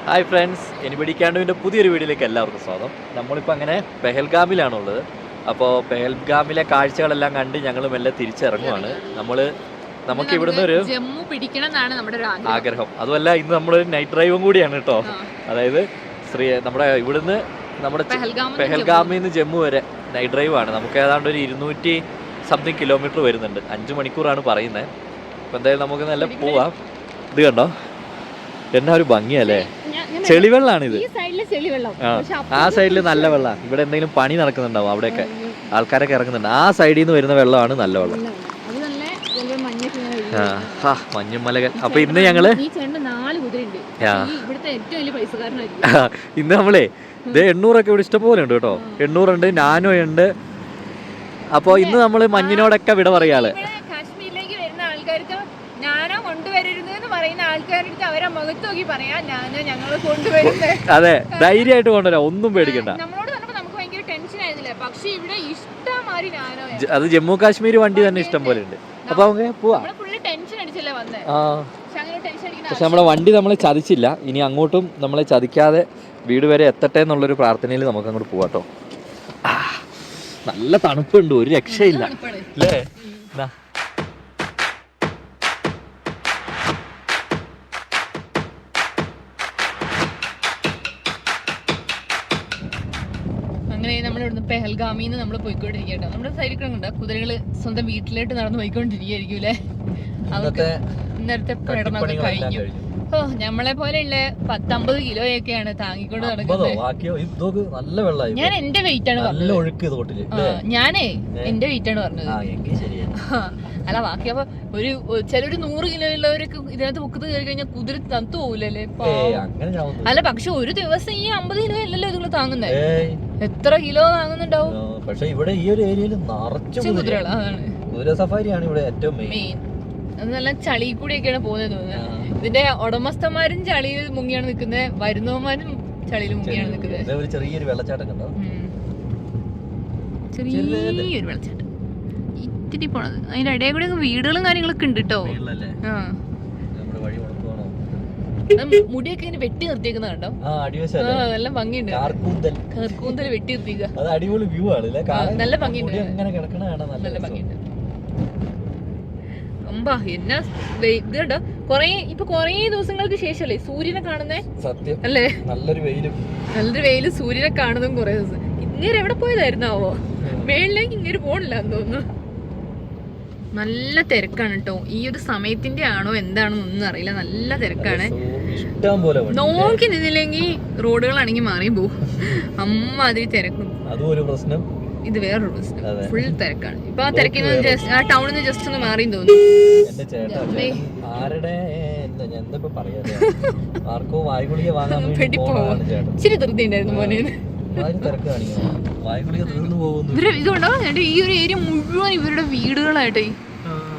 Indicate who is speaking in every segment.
Speaker 1: Hi friends, anybody ക്യാൻഡുവിൻ്റെ പുതിയൊരു വീഡിയോയിലേക്ക് എല്ലാവർക്കും സ്വാഗതം. നമ്മളിപ്പോൾ അങ്ങനെ പെഹൽഗാമിലാണുള്ളത്. അപ്പോൾ പെഹൽഗാമിലെ കാഴ്ചകളെല്ലാം കണ്ട് ഞങ്ങൾ മെല്ലെ തിരിച്ചിറങ്ങുവാണ്. നമുക്ക് ഇവിടുന്ന് ഒരു
Speaker 2: ജമ്മു പിടിക്കണം എന്നാണ് നമ്മുടെ ഒരു
Speaker 1: ആഗ്രഹം. അതുമല്ല, ഇന്ന് നമ്മളൊരു നൈറ്റ് ഡ്രൈവും കൂടിയാണ് കേട്ടോ. അതായത് നമ്മുടെ ഇവിടുന്ന് പെഹൽഗാമിൽ നിന്ന് ജമ്മു വരെ നൈറ്റ് ഡ്രൈവാണ്. നമുക്ക് ഏതാണ്ട് ഒരു 200 കിലോമീറ്റർ വരുന്നുണ്ട്. 5 മണിക്കൂറാണ് പറയുന്നത്. അപ്പോൾ എന്തായാലും നമുക്ക് നല്ല പോവാം. ഇത് കണ്ടോ, എന്നാ ഒരു ഭംഗിയല്ലേ. ചെളിവെള്ളാണിത്. ആ സൈഡിൽ നല്ല വെള്ളം. ഇവിടെ എന്തെങ്കിലും പണി നടക്കുന്നുണ്ടാവും, അവിടെയൊക്കെ ആൾക്കാരൊക്കെ ഇറങ്ങുന്നുണ്ട്. ആ സൈഡിൽ നിന്ന് വരുന്ന വെള്ളമാണ് നല്ല വെള്ളം. മഞ്ഞുമലകൾ. അപ്പൊ ഇന്ന് ഞങ്ങള് ഇന്ന് നമ്മളെ ഇത് 800 ഇവിടെ ഇഷ്ടംപോലെ ഉണ്ട് കേട്ടോ. 800 ഉണ്ട്, നാനോ ഉണ്ട്. അപ്പൊ ഇന്ന് നമ്മള് മഞ്ഞിനോടൊക്കെ വിട പറയാള്.
Speaker 2: കാശ്മീരിലേക്ക് വരുന്ന ആൾക്കാർക്ക് നാനോ കൊണ്ടുവരരുതെന്ന് പറയുന്ന ആൾക്കാർക്ക് അവരെ മുഖത്ത് നോക്കി പറയാം, നാനോ ഞങ്ങൾ കൊണ്ടുവരുന്നത്.
Speaker 1: അതെ, ധൈര്യമായിട്ട് കൊണ്ടുവരാം, ഒന്നും പേടിക്കണ്ട.
Speaker 2: നമ്മളോട് പറഞ്ഞപ്പോൾ നമുക്ക് ഭയങ്കര ടെൻഷൻ ആയിരുന്നില്ല. പക്ഷെ ഇവിടെ ഇഷ്ടംമാതിരി നാനോ.
Speaker 1: അത് ജമ്മു കാശ്മീർ വണ്ടി തന്നെ ഇഷ്ടം പോലെ ഉണ്ട്. അപ്പൊ നമുക്ക് പോവാം. പക്ഷെ നമ്മളെ വണ്ടി നമ്മളെ ചതിച്ചില്ല. ഇനി അങ്ങോട്ടും നമ്മളെ ചതിക്കാതെ വീട് വരെ എത്തട്ടെ എന്നുള്ളൊരു പ്രാർത്ഥനയിൽ നമുക്ക് അങ്ങോട്ട് പോവാട്ടോ. നല്ല തണുപ്പുണ്ട്, ഒരു രക്ഷയില്ല അല്ലേ.
Speaker 2: അങ്ങനെ നമ്മളിവിടുന്ന് പെഹൽഗാമിന്ന് നമ്മൾ പോയിക്കൊണ്ടിരിക്കട്ടോ. നമ്മുടെ സൈഡിൽ കണ്ട കുതിരകള് സ്വന്തം വീട്ടിലോട്ട് നടന്ന് പോയിക്കൊണ്ടിരിക്കുകയായിരിക്കും അല്ലേ. അതൊക്കെ ഇന്നത്തെ പ്രകടനമൊക്കെ കഴിഞ്ഞു. ഓ, നമ്മളെ പോലെയുള്ള 10-50 കിലോയൊക്കെയാണ് താങ്ങിക്കൊണ്ട് നടക്കുന്നത്. ഞാൻ എന്റെ വെയിറ്റ് ആണ് പറഞ്ഞത്. ഞാനേ എന്റെ വെയിറ്റ് ആണ് പറഞ്ഞത്. അല്ല, ബാക്കി അപ്പൊ ചിലര് 100 കിലോ ഉള്ളവരൊക്കെ ഇതിനകത്ത് പൊക്കത്ത് കയറി കഴിഞ്ഞാൽ കുതിര തണുത്തു പോകില്ലല്ലേ. അല്ല, പക്ഷെ ഒരു ദിവസം ഈ 50 കിലോ അല്ലല്ലോ നിങ്ങൾ താങ്ങുന്നത്. എത്ര കിലോ താങ്ങുന്നുണ്ടാവും.
Speaker 1: പക്ഷെ ഇവിടെ ഈ ഒരു ഏരിയയിൽ നിറച്ചു
Speaker 2: കുതിരകൾ. അതാണ്
Speaker 1: കുതിര സഫാരിയാണ് ഇവിടെ ഏറ്റവും മെയിൻ.
Speaker 2: അത് നല്ല ചളി കൂടിയൊക്കെയാണ് പോകുന്നത് തോന്നുന്നത്. ഇതിന്റെ ഉടമസ്ഥന്മാരും ചളിയിൽ മുങ്ങിയാണ് നിൽക്കുന്നത്, വരുന്നവന്മാരും ചളിയിൽ മുങ്ങിയാണ് നിൽക്കുന്നത്.
Speaker 1: ചെറിയൊരു വെള്ളച്ചാട്ടം കണ്ടോ,
Speaker 2: ചെറിയൊരു വെള്ളച്ചാട്ടം ഇത്തിരി പോണത്. അതിന്റെ ഇടയിൽ കൂടെ വീടുകളും കാര്യങ്ങളൊക്കെ ഉണ്ട് കേട്ടോ. മുടിയൊക്കെ ഇങ്ങനെ വെട്ടി നിർത്തിയേക്കുന്ന കണ്ടോ, നല്ല ഭംഗിയുണ്ട്. കാർക്കൂന്തൽ വെട്ടി നിർത്തിക്കുക, നല്ല ഭംഗിയുണ്ട്, നല്ല ഭംഗിയുണ്ട്. എന്നാ ഇത് കേട്ടോ, കൊറേ ദിവസങ്ങൾക്ക് ശേഷല്ലേ സൂര്യനെ കാണുന്നേ.
Speaker 1: സത്യം
Speaker 2: അല്ലേ,
Speaker 1: നല്ലൊരു
Speaker 2: വെയില് സൂര്യനെ കാണുന്നതും കൊറേ ദിവസം. ഇങ്ങനെ എവിടെ പോയതായിരുന്നാവോ, മേളിലേക്ക് ഇങ്ങനെ പോണില്ല എന്ന് തോന്നുന്നു. നല്ല തിരക്കാണ് കേട്ടോ. ഈ ഒരു സമയത്തിന്റെ ആണോ എന്താണോ ഒന്നും അറിയില്ല, നല്ല തിരക്കാണ്. നോക്കി നിന്നില്ലെങ്കിൽ റോഡുകളാണെങ്കിൽ മാറിയും പോവും, അമ്മാതിരി തിരക്കും. ഇത് വേറൊരു പ്രശ്നം, ഫുൾ തിരക്കാണ്. ഇപ്പൊ ആ തിരക്കിൽ ആ ടൗണിൽ നിന്ന് ജസ്റ്റ് ഒന്ന് മാറിയും തോന്നുന്നു. ഇച്ചിരി ധൃതി ഉണ്ടായിരുന്നു മോനെ. ഇതുകൊണ്ടോ ഈ ഒരു ഏരിയ മുഴുവൻ ഇവരുടെ വീടുകളായിട്ടേ,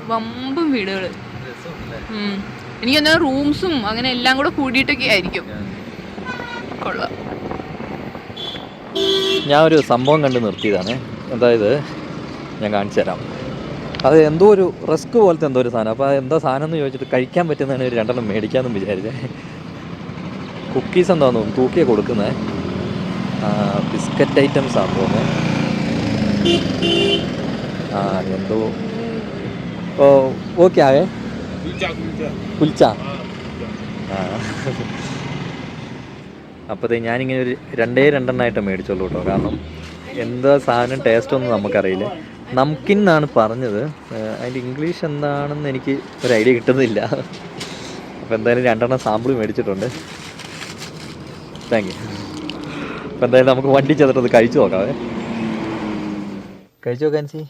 Speaker 2: വമ്പും വീടുകള്. എനിക്ക് തോന്നുന്നു റൂംസും അങ്ങനെ എല്ലാം കൂടെ കൂടിയിട്ടൊക്കെ ആയിരിക്കും. കൊള്ളാം.
Speaker 1: ഞാൻ ഒരു സംഭവം കണ്ട് നിർത്തിയതാണ്. അതായത് ഞാൻ കാണിച്ചു തരാം. അത് എന്തോ ഒരു റിസ്ക് പോലത്തെ എന്തോ ഒരു സാധനം. അപ്പോൾ എന്താ സാധനം എന്ന് ചോദിച്ചിട്ട് കഴിക്കാൻ പറ്റുന്നതാണ് ഒരു 2 മേടിക്കാമെന്ന് വിചാരിച്ചേ. കുക്കീസ് എന്താണെന്ന് തോന്നുന്നു തൂക്കിയെ കൊടുക്കുന്നത്. ബിസ്ക്കറ്റ് ഐറ്റംസ് ആണെന്ന് തോന്നുന്നത്. എന്തോ ഓക്കെ ആകെ കുൽച്ച. അപ്പോഴത്തേ ഞാനിങ്ങനെ ഒരു 2 മേടിച്ചോളൂ കേട്ടോ. കാരണം എന്താ സാധനം ടേസ്റ്റ് ഒന്നും നമുക്കറിയില്ല. നംകിൻ എന്നാണ് പറഞ്ഞത്. അതിൻ്റെ ഇംഗ്ലീഷ് എന്താണെന്ന് എനിക്ക് ഒരു ഐഡിയ കിട്ടുന്നില്ല. അപ്പോൾ എന്തായാലും 2 സാമ്പിൾ മേടിച്ചിട്ടുണ്ട്. Thank you. അപ്പോൾ എന്തായാലും നമുക്ക് വണ്ടി ചെന്നിട്ടത് കഴിച്ചു നോക്കാവേ. കഴിച്ചു നോക്കാൻ സി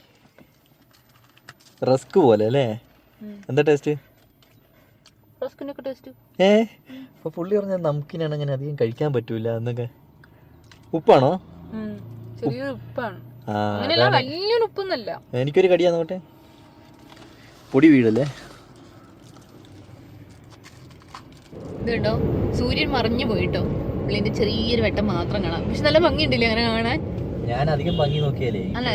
Speaker 1: റസ്ക് പോലെ അല്ലേ. എന്താ ടേസ്റ്റ്? അപ്പോൾ പുള്ളി പറഞ്ഞാൽ നമുക്കിനാണ് അങ്ങനെ അധികം കഴിക്കാൻ പറ്റൂല എന്നൊക്കെ. ഉപ്പാണോ? എനിക്കൊരു കടിയാ നോട്ടെ. പൊടി വീടല്ലേ.
Speaker 2: ഇതുണ്ടോ, സൂര്യൻ മറിഞ്ഞു പോയിട്ടോ. പുള്ളിന്റെ ചെറിയൊരു വെട്ടം മാത്രം കാണാം. പക്ഷെ നല്ല ഭംഗിയുണ്ടല്ലേ അങ്ങനെ കാണാൻ.
Speaker 1: ഞാൻ അധികം ഭംഗി നോക്കിയാലേ.
Speaker 2: അല്ല,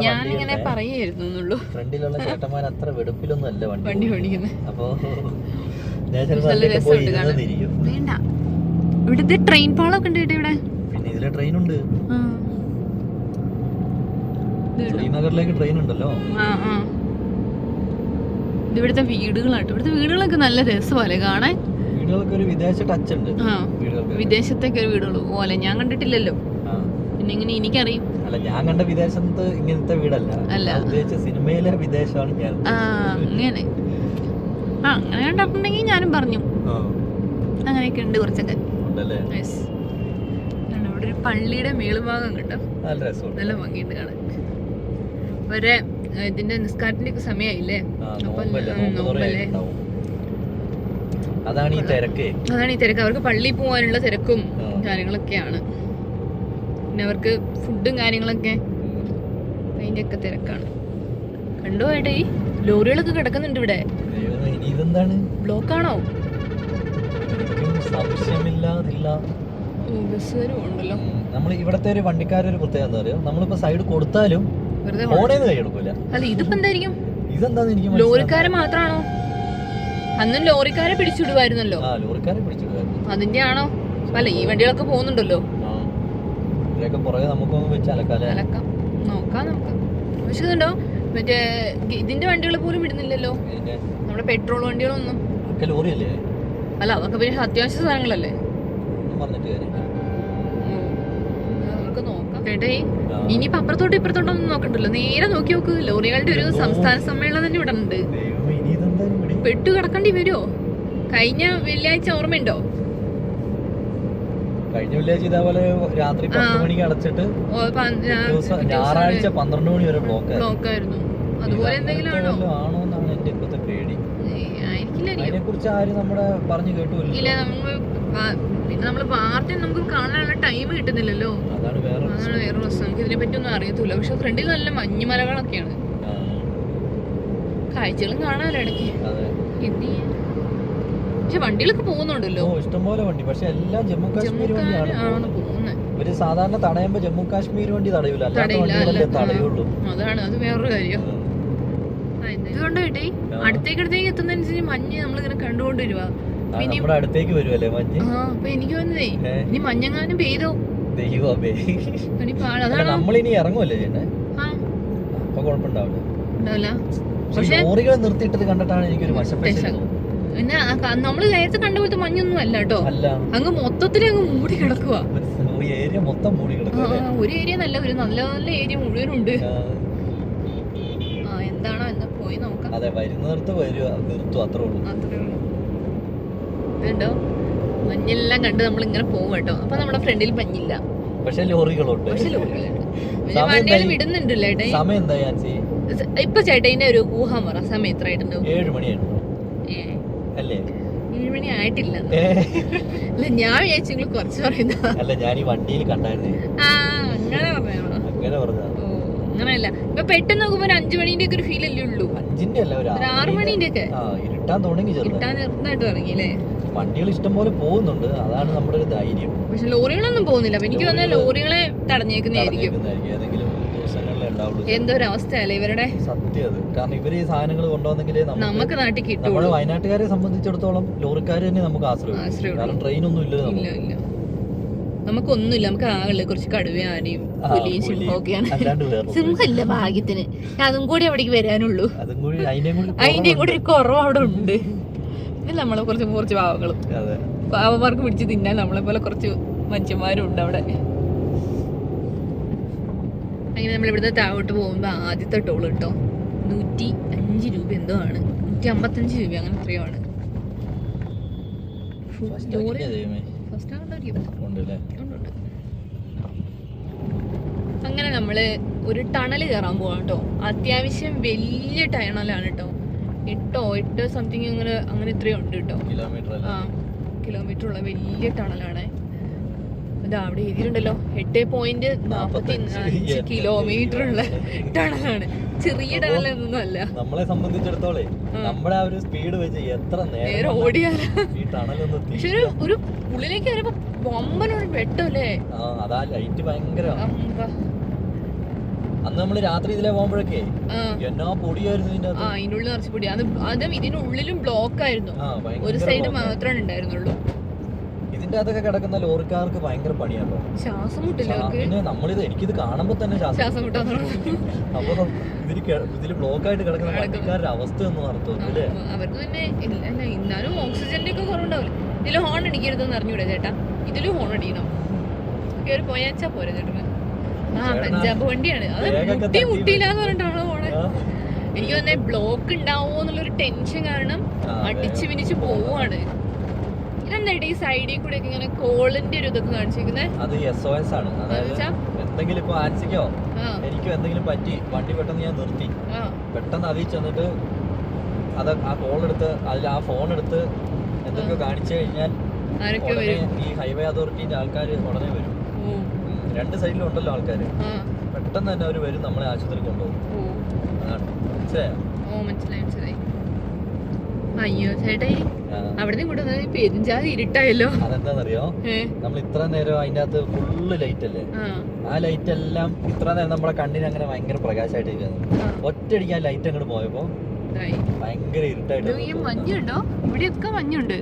Speaker 2: ഞാനിങ്ങനെ പറയായിരുന്നു.
Speaker 1: ഫ്രണ്ടിലുള്ള ചേട്ടന്മാർ അത്ര വെടുപ്പിലൊന്നും അല്ല
Speaker 2: വണ്ടി ഓടിക്കുന്നത്.
Speaker 1: അപ്പോ
Speaker 2: വേണ്ട, ഇവിടുത്തെ ട്രെയിൻ പാളമൊക്കെ ഉണ്ട് കേട്ടോ ഇവിടെ.
Speaker 1: പിന്നെ ഇതിലെ ട്രെയിൻ ഉണ്ട്, ശ്രീനഗറിലേക്ക് ട്രെയിൻ ഉണ്ടല്ലോ.
Speaker 2: ഇത് ഇവിടുത്തെ വീടുകളാട്ടോ. ഇവിടുത്തെ വീടുകളൊക്കെ നല്ല രസമല്ലേ കാണാൻ.
Speaker 1: വീടുകൾക്ക് ഒരു വിദേശ ടച്ച് ഉണ്ട്.
Speaker 2: വിദേശത്തൊക്കെ ഒരു വീടുകൾ പോലെ ഞാൻ കണ്ടിട്ടില്ലല്ലോ. പിന്നെ ഇങ്ങനെ എനിക്കറിയും.
Speaker 1: അല്ല, ഞാൻ കണ്ട വിദേശത്ത് ഇങ്ങനത്തെ വീടല്ല, ഉദ്ദേശിച്ച സിനിമയിലെ വിദേശമാണ് ഞാൻ.
Speaker 2: അങ്ങനെ അങ്ങനെ കണ്ടിട്ടുണ്ടെങ്കിൽ ഞാനും പറഞ്ഞു. അങ്ങനെയൊക്കെ ഉണ്ട് കുറച്ചൊക്കെ. ഇവിടെ ഒരു പള്ളിയുടെ മേളുഭാഗം കിട്ടോ, നല്ല ഭംഗിയുണ്ട് കാണാൻ. വരെ ഇതിന്റെ നിസ്കാരത്തിന്റെ ഒക്കെ സമയമായില്ലേ, നോമ്പല്ലേ.
Speaker 1: അതാണ് ഈ തിരക്ക്.
Speaker 2: അവർക്ക് പള്ളിയിൽ പോകാനുള്ള തിരക്കും കാര്യങ്ങളൊക്കെയാണ്. പിന്നെ അവർക്ക് ഫുഡും കാര്യങ്ങളൊക്കെ അതിന്റെ ഒക്കെ തിരക്കാണ്. കണ്ടോ ഏട്ടാ, ഈ ലോറികളൊക്കെ കിടക്കുന്നുണ്ട് ഇവിടെ.
Speaker 1: ഇതെന്താണ്,
Speaker 2: ബ്ലോക്കാണോ?
Speaker 1: സംശയമില്ലാതില്ല.
Speaker 2: ബസ്സുകാരും ഉണ്ടല്ലോ.
Speaker 1: നമ്മൾ ഇവിടത്തെ ഒരു വണ്ടിക്കാരൊരു പ്രത്യേകത എന്താ പറയുക, നമ്മളിപ്പോ സൈഡ് കൊടുത്താലും
Speaker 2: അല്ല, ഇതിപ്പോ എന്തായിരിക്കും? ലോറിക്കാരെ മാത്രാണോ? അന്നും ലോറിക്കാരെ പിടിച്ചിടുവായിരുന്നല്ലോ. അതിന്റെ ആണോ? അല്ല, ഈ വണ്ടികളൊക്കെ പോകുന്നുണ്ടല്ലോ. അലക്കാം, നോക്കാം നമുക്ക്. പക്ഷെ ഇതുണ്ടോ, മറ്റേ ഇതിന്റെ വണ്ടികൾ പോലും വിടുന്നില്ലല്ലോ, നമ്മുടെ പെട്രോൾ വണ്ടികളൊന്നും. അല്ല, അതൊക്കെ പിന്നെ അത്യാവശ്യ സാധനങ്ങളല്ലേ. നമുക്ക് നോക്കാം ചേട്ടേ. ഇനിയിപ്പോ അപ്പുറത്തോട്ട് ഇപ്പുറത്തോട്ടൊന്നും നോക്കണ്ടല്ലോ, നേരെ നോക്കി നോക്ക്. ലോറികളുടെ ഒരു സംസ്ഥാന സമ്മേളനം തന്നെ ഇവിടെ ഉണ്ട്. പെട്ടു കിടക്കേണ്ടി വരുമോ? കഴിഞ്ഞ വെള്ളിയാഴ്ച ഓർമ്മയുണ്ടോ?
Speaker 1: കഴിഞ്ഞ വെള്ളിയാഴ്ച ഇതേപോലെ രാത്രി 10 മണിക്ക് അടച്ചിട്ട് ഞായറാഴ്ച 12 മണി വരെ ബ്ലോക്ക് ആയിരുന്നു.
Speaker 2: അതുപോലെ എന്തെങ്കിലും
Speaker 1: ആണോന്നാണ് എന്റെ ഇപ്പോഴത്തെ പേടി. അതിനെ കുറിച്ച് ആരും നമ്മുടെ പറഞ്ഞു കേട്ടില്ല.
Speaker 2: പിന്നെ നമ്മള് വാർത്ത നമുക്ക് കാണാനുള്ള ടൈം കിട്ടുന്നില്ലല്ലോ. അതാണ് വേറെ പ്രശ്നം. നമുക്ക് ഇതിനെ പറ്റി ഒന്നും അറിയത്തില്ല. പക്ഷെ ഫ്രണ്ടിൽ നല്ല മഞ്ഞുമലകളൊക്കെയാണ്, കാഴ്ചകളും കാണാനല്ലോ ഇടയ്ക്ക്. പക്ഷെ വണ്ടികളൊക്കെ പോകുന്നുണ്ടല്ലോ,
Speaker 1: ഇഷ്ടംപോലെ വണ്ടി. പക്ഷെ എല്ലാം ജമ്മു കാശ്മീർ വണ്ടിയാണ് പോകുന്നത്. ഒരു സാധാരണ തടയുമ്പോ ജമ്മു കാശ്മീർ വണ്ടി തടയൂല, തടയുള്ളൂ.
Speaker 2: അതാണ്, അത് വേറൊരു കാര്യം. ഇതുകൊണ്ട് കേട്ടേ, അടുത്തേക്ക് എത്തുന്നതനുസരിച്ച് മഞ്ഞ് നമ്മളിങ്ങനെ കണ്ടുകൊണ്ടുവരുവാ.
Speaker 1: നമ്മുടെ അടുത്തേക്ക് വരുമല്ലേ മഞ്ഞ്.
Speaker 2: അപ്പൊ എനിക്ക് വന്നതേ, ഇനി മഞ്ഞങ്ങാനും പെയ്തോ
Speaker 1: ദൈവമേ. നമ്മളിനി ഇറങ്ങുമല്ലേ ചേട്ടൻ, അപ്പൊ കുഴപ്പമുണ്ടാവില്ല. പക്ഷെ ലോറികൾ നിർത്തിയിട്ടത് കണ്ടിട്ടാണ് എനിക്കൊരു വശപ്പേശ.
Speaker 2: പിന്നെ നമ്മള് നേരത്തെ കണ്ട പോലത്തെ മഞ്ഞൊന്നും അല്ല കേട്ടോ, അങ്ങ് മൊത്തത്തിൽ അങ്ങ് മൂടി കിടക്കുക.
Speaker 1: ഏരിയ മൊത്തം മൂടി കിടക്കുക.
Speaker 2: ഒരു ഏരിയ നല്ല, ഒരു നല്ല നല്ല ഏരിയ മുഴുവനുണ്ട്. എന്താണോ എന്താ പോയി നോക്കാം.
Speaker 1: അതെ, വരുന്നിടത്ത് വരിക, നിർത്തും, അത്രേ ഉള്ളൂ.
Speaker 2: ഇതുണ്ടോ, മഞ്ഞെല്ലാം കണ്ട് നമ്മൾ ഇങ്ങനെ പോകും കേട്ടോ. അപ്പൊ നമ്മുടെ ഫ്രണ്ടിൽ മഞ്ഞില്ല,
Speaker 1: പക്ഷെ ലോറികളുണ്ട്.
Speaker 2: വണ്ടികൾ വിടുന്നുണ്ടല്ലോ ഏട്ടാ.
Speaker 1: സമയം എന്താ
Speaker 2: ഇപ്പൊ ചേട്ടന്റെ ഒരു ഊഹം പറ, സമയം എത്ര ആയിട്ടുണ്ടാവും?
Speaker 1: 7 മണിയായിരുന്നു അല്ലേ?
Speaker 2: 7 മണി ആയിട്ടില്ല. അല്ല, ഞാൻ വിചാരിച്ചു കുറച്ച് പറയുന്ന.
Speaker 1: അല്ല, ഞാൻ ഈ വണ്ടിയിൽ കണ്ടായിരുന്നു.
Speaker 2: അങ്ങനെ പറഞ്ഞോ?
Speaker 1: അങ്ങനെ പറഞ്ഞ
Speaker 2: അങ്ങനെയല്ല. ഇപ്പൊ പെട്ടെന്ന് നോക്കുമ്പോ 5 മണിന്റെ ഒക്കെ ഒരു ഫീൽ അല്ലേ ഉള്ളൂ.
Speaker 1: 5-ന്റെ അല്ല, ഒരു
Speaker 2: 6 മണിന്റെ ഒക്കെ
Speaker 1: ഇരുട്ടാൻ തുടങ്ങി.
Speaker 2: ചെറുതായിട്ട് തുടങ്ങിയില്ലേ?
Speaker 1: വണ്ടികൾ ഇഷ്ടം പോലെ പോകുന്നുണ്ട്, അതാണ് നമ്മുടെ ഒരു ധൈര്യം.
Speaker 2: പക്ഷെ ലോറികളൊന്നും പോകുന്നില്ല. അപ്പൊ എനിക്ക് തോന്നുന്നത് ലോറികളെ തടഞ്ഞേക്കുന്നതായിരിക്കും. എന്തോ ഒരു അവസ്ഥയല്ലേ ഇവരുടെ.
Speaker 1: സത്യം, കാരണം ഇവര് ഈ സാധനങ്ങൾ കൊണ്ടുവന്നെങ്കിൽ
Speaker 2: നമുക്ക് നാട്ടിൽ കിട്ടും.
Speaker 1: നമ്മുടെ വയനാട്ടുകാരെ സംബന്ധിച്ചിടത്തോളം ലോറിക്കാർ തന്നെ നമുക്ക് ആശ്രയം, കാരണം ട്രെയിൻ ഒന്നും ഇല്ല.
Speaker 2: നമുക്കൊന്നുമില്ല, നമുക്ക് ആകെ കുറച്ച് കടുവ, ആനയും പുലിയും സിംഹമൊക്കെയാണ്. സിംഹമില്ല ഭാഗ്യത്തിന്, അതും കൂടി അവിടേക്ക് വരാനുള്ളൂ. അതിന്റെയും കൂടി ഒരു കുറവ് അവിടെ ഉണ്ട്. നമ്മളെ കുറച്ച് പാവങ്ങളും, പാവന്മാർക്ക് പിടിച്ച് തിന്നാൻ നമ്മളെ പോലെ കുറച്ച് മനുഷ്യന്മാരും ഉണ്ട് അവിടെ. അങ്ങനെ നമ്മൾ ഇവിടുന്ന് താഴോട്ട് പോകുമ്പോ ആദ്യത്തെ ടോൾ കേട്ടോ 105 രൂപ എന്തോ ആണ്, 155 രൂപ അങ്ങനെ എത്രയോ ആണ്. അങ്ങനെ നമ്മള് ഒരു ടണൽ കയറാൻ പോവാം കേട്ടോ. അത്യാവശ്യം വലിയ ടണലാണ് കേട്ടോ. 8 സംതിങ് അങ്ങനെ ഇത്രയും ഉണ്ട് കേട്ടോ. കിലോമീറ്റർ ഉള്ള വലിയ ടണലാണ്. ഇതാ അവിടെ എഴുതിയിട്ടുണ്ടല്ലോ 8.45 കിലോമീറ്റർ ഉള്ള ടണലാണ്. ചെറിയ ടണലൊന്നും അല്ല.
Speaker 1: നമ്മളെ സംബന്ധിച്ചിടത്തോളം നമ്മുടെ ആ ഒരു സ്പീഡ് വെച്ച് എത്ര നേരം
Speaker 2: ഓടിയാല. പക്ഷെ ഒരു ഉള്ളിലേക്ക് വരുമ്പോ വമ്പനൊരു വെട്ടല്ലേ.
Speaker 1: അതാ ലൈറ്റ് ഭയങ്കര. അന്ന് നമ്മള് രാത്രി ഇതിലെ പോകുമ്പോഴൊക്കെ എന്നാ പൊടിയായിരുന്നു ഇതിന്റെ
Speaker 2: ഉള്ളിൽ നിറച്ച് പൊടി. അതും ഇതിനുള്ളിലും ബ്ലോക്ക് ആയിരുന്നു, ഒരു സൈഡ് മാത്രമേ ഉണ്ടായിരുന്നുള്ളൂ.
Speaker 1: ഇതിന്റെ അകത്തൊക്കെ കിടക്കുന്ന ലോറിക്കാർക്ക് ഭയങ്കര പണിയാണോ,
Speaker 2: ശ്വാസം മുട്ടില്ല
Speaker 1: പിന്നെ നമ്മളിത് എനിക്കിത് കാണുമ്പോ തന്നെ
Speaker 2: ശ്വാസം മുട്ടാ.
Speaker 1: അപ്പൊ ഇതില് ബ്ലോക്ക് ആയിട്ട് കിടക്കുന്ന വണ്ടിക്കാരുടെ അവസ്ഥ ഒന്നും അർത്ഥം അല്ലേ?
Speaker 2: അവർക്ക് പിന്നെ അല്ല എന്നാലും ഓക്സിജന്റെ ഒക്കെ കുറവുണ്ടാവില്ല. ഇതില് ഹോൺ അടിക്കരുതെന്ന് അറിഞ്ഞൂടെ ചേട്ടാ? ഇതിലും ഹോൺ അടിക്കണം. കയറി പോയാച്ചാ പോരെ ചേട്ടന്. പഞ്ചാബ് വണ്ടിയാണ് അത് മുട്ടിയില്ലാന്ന് പറഞ്ഞിട്ടാണോ പോണേ? എനിക്ക് തന്നെ ബ്ലോക്ക് ഉണ്ടാവോ എന്നുള്ളൊരു ടെൻഷൻ കാരണം അടിച്ച് പിന്നിച്ച് പോവാണ്. ഇതെന്തായിട്ട് ഈ സൈഡിൽ കൂടെ ഒക്കെ ഇങ്ങനെ കോളിന്റെ ഒരു ഇതൊക്കെ കാണിച്ചിരിക്കുന്നത്?
Speaker 1: അത് SOS ആണ്. അതായത് എന്തെങ്കിലും ഇപ്പൊ ആൻസിക്കോ എനിക്കോ എന്തെങ്കിലും പറ്റി വണ്ടി പെട്ടെന്ന് ഞാൻ നിർത്തി, പെട്ടെന്ന് അതിൽ ചെന്നിട്ട് അത് ആ കോൾ എടുത്ത് അതിൽ ആ ഫോൺ എടുത്ത് എന്തൊക്കെയോ കാണിച്ചു കഴിഞ്ഞാൽ ഈ ഹൈവേ അതോറിറ്റിന്റെ ആൾക്കാർ ഉടനെ വരും. രണ്ട് സൈഡിലും ഉണ്ടല്ലോ ആൾക്കാര്, പെട്ടെന്ന് തന്നെ അവര് വരും, നമ്മളെ ആശുപത്രി കൊണ്ടുപോകും.
Speaker 2: മനസ്സിലായി. അയ്യോ ചേട്ടാ, അവിടെ കൂടെ പെരുഞ്ചാതി ഇരുട്ടായല്ലോ.
Speaker 1: അതെന്താന്നറിയോ, നമ്മൾ ഇത്ര നേരം അതിന്റെ അകത്ത് ഫുള്ള് ലൈറ്റ് അല്ലേ, ആ ലൈറ്റ് എല്ലാം ഇത്ര നേരം നമ്മുടെ കണ്ണിന് അങ്ങനെ ഭയങ്കര പ്രകാശമായിട്ട് ഒറ്റയടിക്ക് ആ ലൈറ്റ് അങ്ങോട്ട് പോയപ്പോ ഭയങ്കര ഇരുട്ടായിട്ട്.
Speaker 2: മഞ്ഞുണ്ടോ? ഇവിടെയൊക്കെ മഞ്ഞുണ്ട്.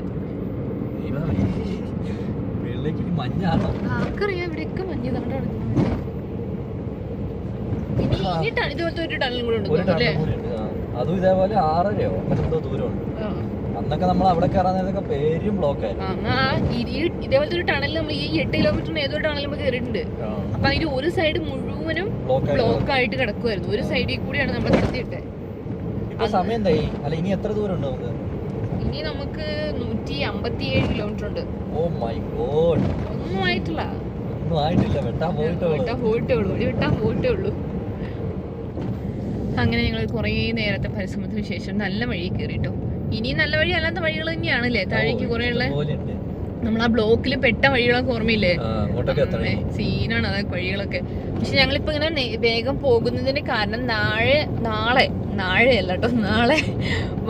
Speaker 1: മഞ്ഞാണോ
Speaker 2: ആർക്കറിയാം, ഇവിടെയൊക്കെ മഞ്ഞ് നമ്മുടെ ഇതുപോലത്തെ ഒരു ടണലും കൂടെ ഉണ്ട്.
Speaker 1: അതും ഇതേപോലെ 6:30 എന്തോ ദൂരമുണ്ട്. അന്നൊക്കെ നമ്മൾ അവിടെ കയറാൻ പേരും ബ്ലോക്ക് ആയിരുന്നു.
Speaker 2: ഇതേപോലത്തെ ഒരു ടണൽ നമ്മൾ ഈ 8 കിലോമീറ്ററിന് ഏതൊരു ടണൽ നമ്മൾ കയറിയിട്ടുണ്ട്. അപ്പൊ അതിന്റെ ഒരു സൈഡ് മുഴുവനും ബ്ലോക്ക് ആയിട്ട് കിടക്കുമായിരുന്നു. ഒരു സൈഡിൽ കൂടിയാണ് നമ്മൾ നടത്തിയിട്ടെ.
Speaker 1: സമയം എന്തായി? അല്ല ഇനി എത്ര ദൂരം ഉണ്ട് നമുക്ക്?
Speaker 2: ഇനി നമുക്ക് 157 കിലോമീറ്റർ ഉണ്ട്.
Speaker 1: ഓ മൈ ഗോഡ്,
Speaker 2: ഒന്നും ആയിട്ടില്ല.
Speaker 1: വെട്ടാൻ പോയിട്ടേ ഉള്ളൂ.
Speaker 2: അങ്ങനെ ഞങ്ങൾ കുറേ നേരത്തെ പരിശ്രമത്തിന് ശേഷം നല്ല വഴി കയറിട്ടോ. ഇനി നല്ല വഴി അല്ലാത്ത വഴികൾ തന്നെയാണല്ലേ താഴേക്ക് കുറെ ഉള്ള. നമ്മൾ ആ ബ്ലോക്കിൽ പെട്ട വഴികളൊക്കെ ഓർമ്മയില്ലേ? സീനാണ് അതൊക്കെ വഴികളൊക്കെ. പക്ഷെ ഞങ്ങളിപ്പോ ഇങ്ങനെ വേഗം പോകുന്നതിന്റെ കാരണം നാളെ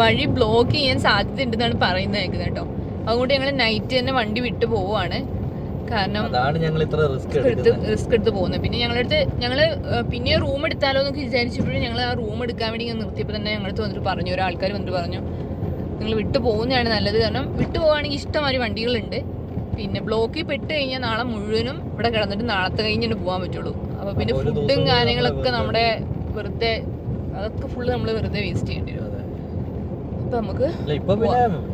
Speaker 2: വഴി ബ്ലോക്ക് ചെയ്യാൻ സാധ്യത ഉണ്ടെന്നാണ് പറയുന്നത് കേട്ടോ. അതുകൊണ്ട് ഞങ്ങൾ നൈറ്റ് തന്നെ വണ്ടി വിട്ടു പോവാണ്. കാരണം റിസ്ക് എടുത്ത് പോകുന്നത്. പിന്നെ ഞങ്ങള് പിന്നെ റൂം എടുത്താലോ എന്നൊക്കെ വിചാരിച്ചപ്പോഴും ഞങ്ങൾ ആ റൂം എടുക്കാൻ വേണ്ടി ഞാൻ നിർത്തിയപ്പോൾ തന്നെ ഞങ്ങളടുത്ത് വന്നിട്ട് പറഞ്ഞു, ഒരാൾക്കാർ വന്നിട്ട് പറഞ്ഞു നിങ്ങൾ വിട്ടു പോകുന്നതാണ് നല്ലത്. കാരണം വിട്ടു പോവുകയാണെങ്കിൽ ഇഷ്ടംമാതിരി വണ്ടികളുണ്ട്. പിന്നെ ബ്ലോക്കിൽ പെട്ട് കഴിഞ്ഞാൽ നാളെ മുഴുവനും ഇവിടെ കിടന്നിട്ട് നാളത്തെ കഴിഞ്ഞിട്ട് പോകാൻ പറ്റുള്ളൂ. അപ്പൊ പിന്നെ ഫുഡും കാര്യങ്ങളൊക്കെ നമ്മുടെ വെറുതെ അതൊക്കെ ഫുള്ള് നമ്മൾ വെറുതെ വേസ്റ്റ് ചെയ്യേണ്ടി വരും. അപ്പൊ നമുക്ക്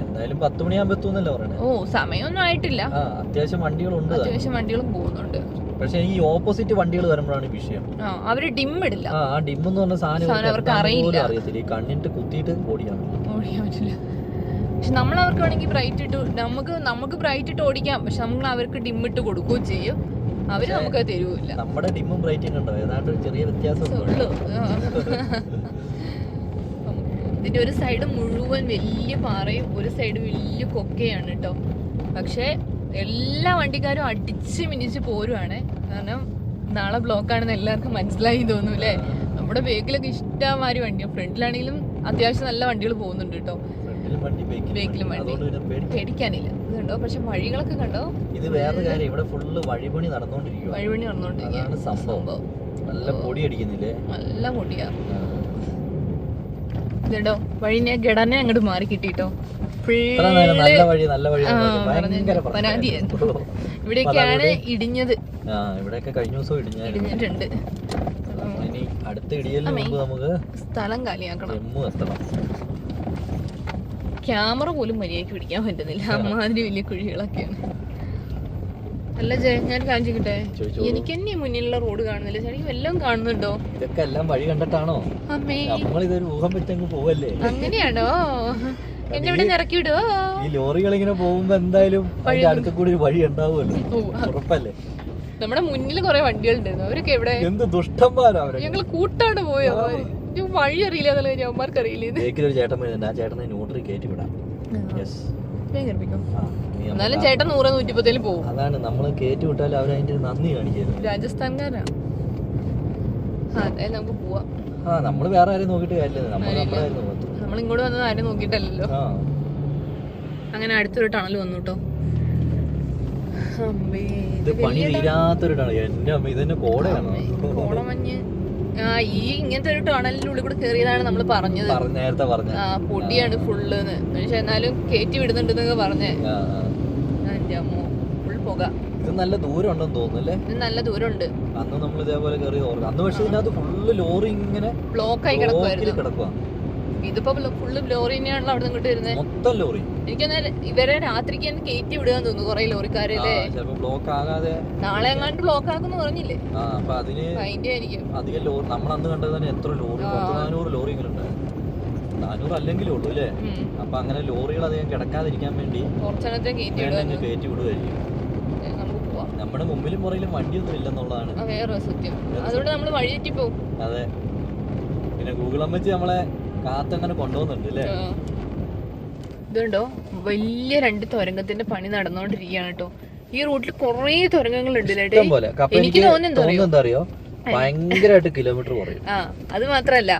Speaker 1: എന്തായാലും 10 മണിയാകുമ്പോ എത്തുന്നല്ലോ പറയണേ.
Speaker 2: ഓ സമയമൊന്നും ആയിട്ടില്ല.
Speaker 1: അത്യാവശ്യം
Speaker 2: വണ്ടികളും പോകുന്നുണ്ട്.
Speaker 1: പക്ഷെ ഈ ഓപ്പോസിറ്റ് വണ്ടികൾ വരുമ്പോഴാണ് വിഷയം.
Speaker 2: അവര് ഡിം ഇടില്ല.
Speaker 1: ആ ഡിം എന്ന് പറഞ്ഞ സാധനം അവർക്ക് അറിയത്തില്ല. ഈ കണ്ണിട്ട് കുത്തിയിട്ട് ഓടിക്കാൻ
Speaker 2: പറ്റില്ല. പക്ഷെ നമ്മൾ അവർക്ക് വേണമെങ്കിൽ ബ്രൈറ്റ് ഇട്ട് നമുക്ക് ബ്രൈറ്റ് ഇട്ട് ഓടിക്കാം. പക്ഷെ നമ്മൾ അവർക്ക് ഡിം ഇട്ട് കൊടുക്കുകയും ചെയ്യും. അവര് നമുക്ക് തരുവില്ല.
Speaker 1: നമ്മുടെ ഡിമ്മും ബ്രൈറ്റും കണ്ടോ ഏതാണ്ട് ചെറിയ വ്യത്യാസം.
Speaker 2: ഇതിന്റെ ഒരു സൈഡ് മുഴുവൻ വലിയ പാറയും ഒരു സൈഡ് വലിയ കൊക്കയാണ് കേട്ടോ. പക്ഷെ എല്ലാ വണ്ടിക്കാരും അടിച്ച് മിനിച്ച് പോരുവാണ്. കാരണം നാളെ ബ്ലോക്കാണെന്ന് എല്ലാവർക്കും മനസ്സിലായി തോന്നൂല്ലേ? നമ്മുടെ ബേക്കിലൊക്കെ ഇഷ്ടംമാതിരി വണ്ടിയാണ്. ഫ്രണ്ടിലാണെങ്കിലും അത്യാവശ്യം നല്ല വണ്ടികൾ പോകുന്നുണ്ട് കേട്ടോ. ബേക്കിലും വണ്ടി പേടിക്കാനില്ല ഇത് കണ്ടോ. പക്ഷെ വഴികളൊക്കെ കണ്ടോ.
Speaker 1: ഇത് വേറെ കാര്യം, ഇവിടെ ഫുള്ള് വഴിപണി നടന്നുകൊണ്ടിരിക്കുകയാണ്. സംഭവം നല്ല പൊടി അടിക്കുന്നില്ലേ? നല്ല പൊടിയാ
Speaker 2: ഇതുണ്ടോ. വഴിനെ ഘടന അങ്ങോട്ട് മാറി കിട്ടിട്ടോ. ഇവിടെയൊക്കെയാണ് ഇടിഞ്ഞത്. ഇടിഞ്ഞിട്ടുണ്ട്. സ്ഥലം കാലിയാക്കണം. ക്യാമറ പോലും മര്യാദയ്ക്ക് പിടിക്കാൻ പറ്റുന്നില്ല, അമ്മാതിരി വലിയ കുഴികളൊക്കെയാണ്. അല്ല ജയ, ഞാൻ കാണിച്ചിട്ടെ, എനിക്ക് തന്നെ മുന്നിലുള്ള റോഡ് കാണുന്നില്ല. എനിക്ക് വല്ലതും കാണുന്നുണ്ടോ?
Speaker 1: ഇതൊക്കെ എല്ലാം വഴി കണ്ടിട്ടാണോ?
Speaker 2: അമ്മേ,
Speaker 1: നമ്മളിതൊരു ഊഹം വെച്ചങ്ങ് പോവല്ലേ?
Speaker 2: അങ്ങനെയാണോ? എന്നെ ഇവിടെ ഇറക്കി വിടുവോ?
Speaker 1: ഈ ലോറികൾ ഇങ്ങനെ പോകുമ്പോ എന്തായാലും അടുത്ത കൂടി ഒരു വഴി ഉണ്ടാവുമല്ലോ, ഉറപ്പല്ലേ?
Speaker 2: നമ്മുടെ മുന്നിൽ കുറെ വണ്ടികളുണ്ടായിരുന്നു. അവരൊക്കെ എവിടെ?
Speaker 1: എന്ത് ദുഷ്ടന്മാരാ അവര്.
Speaker 2: ഞങ്ങള് കൂട്ടാണ്ട് പോയോ? വഴി അറിയില്ല എന്നല്ല അവന്മാർക്ക് അറിയില്ല.
Speaker 1: ഒരു ചേട്ടൻ വരുന്നുണ്ട്, ആ ചേട്ടനെ ന്യൂട്രി കയറ്റി വിടാം.
Speaker 2: എന്നാലും ചേട്ടൻ 100-110 പോകും.
Speaker 1: അതാണ് നമ്മള് കയറ്റി വിട്ടാലും അവരതിന്റെ നന്ദി കാണിക്കുന്നത്.
Speaker 2: രാജസ്ഥാൻകാരാണ്. അതായത് നമുക്ക് പോവാം.
Speaker 1: നമ്മള് വേറെ ആരും നോക്കിട്ട് കാര്യമില്ല,
Speaker 2: നമ്മൾ ഇങ്ങോട്ട് വന്നത് ആരും നോക്കിട്ടല്ലോ. അങ്ങനെ അടുത്തൊരു ടണൽ വന്നു കേട്ടോ.
Speaker 1: ഇത് പണി തീരാത്തൊരു ടണൽ. എന്റെ അമ്മ, ഇതന്നെ കോടയാണ്.
Speaker 2: കോടമഞ്ഞ്. ഈ ഇങ്ങനത്തെ ഒരു ടണലിനുള്ളിൽ കൂടെ കയറിയതാണ് നമ്മൾ പറഞ്ഞത്,
Speaker 1: നേരത്തെ പറഞ്ഞ.
Speaker 2: പൊടിയാണ് ഫുള്ള്. പക്ഷെ എന്നാലും കയറ്റി വിടുന്നുണ്ടെന്നൊക്കെ പറഞ്ഞേ. പുക.
Speaker 1: ഇത് നല്ല ദൂരം ഉണ്ടെന്ന് തോന്നുന്നല്ലേ?
Speaker 2: ഇത് നല്ല ദൂരമുണ്ട്.
Speaker 1: അന്ന് നമ്മൾ ഇതേപോലെ കയറി ഓർക്കും. അന്ന് പക്ഷെ ഇതിനകത്ത് ഫുള്ള് ലോറി ഇങ്ങനെ
Speaker 2: ബ്ലോക്ക് ആയി കിടക്കുക. ഇതിപ്പോ ഫുള്ള് ലോറി തന്നെയാണല്ലോ അവിടെ നിന്ന് വരുന്നത്, മൊത്തം ലോറി. എനിക്ക് ഇവരെ രാത്രിക്ക് തന്നെ കയറ്റി വിടുകയെന്ന് തോന്നുന്നു കുറെ ലോറിക്കാരല്ലേ.
Speaker 1: ബ്ലോക്ക് ആകാതെ നാളെ
Speaker 2: എങ്ങാണ്ട് ബ്ലോക്ക് ആക്കുന്നു പറഞ്ഞില്ലേ?
Speaker 1: അതിന്റെ ആയിരിക്കും അധികം ലോറി. നമ്മൾ അന്ന് കണ്ടത് തന്നെ എത്ര ലോറി, 400 ലോറികൾ ഉണ്ടായിരുന്നു. 400 അല്ലെങ്കിലും ഉള്ളൂ അല്ലേ? അപ്പൊ അങ്ങനെ ലോറികൾ അധികം കിടക്കാതിരിക്കാൻ വേണ്ടി കയറ്റി വിടുമായിരിക്കും. നമ്മുടെ മുമ്പിലും പുറകിലും വണ്ടിയൊന്നും ഇല്ലെന്നുള്ളതാണ്
Speaker 2: വേറെ സത്യം. അതുകൊണ്ട് നമ്മൾ വഴി തെറ്റി പോകും.
Speaker 1: അതെ. പിന്നെ ഗൂഗിൾ അമ്മച്ചി നമ്മളെ കാത്തങ്ങനെ കൊണ്ടുപോകുന്നുണ്ട് അല്ലേ?
Speaker 2: ഇതുണ്ടോ വലിയ 2 തുരങ്കത്തിന്റെ പണി നടന്നുകൊണ്ടിരിക്കുകയാണ് കേട്ടോ. ഈ റൂട്ടിൽ കൊറേ തുരങ്കങ്ങളുണ്ട്. എനിക്ക് തോന്നുന്നത് എന്താ അറിയോ, ഭയങ്കരമായിട്ട് കിലോമീറ്റർ കുറയും. അത് മാത്രല്ല,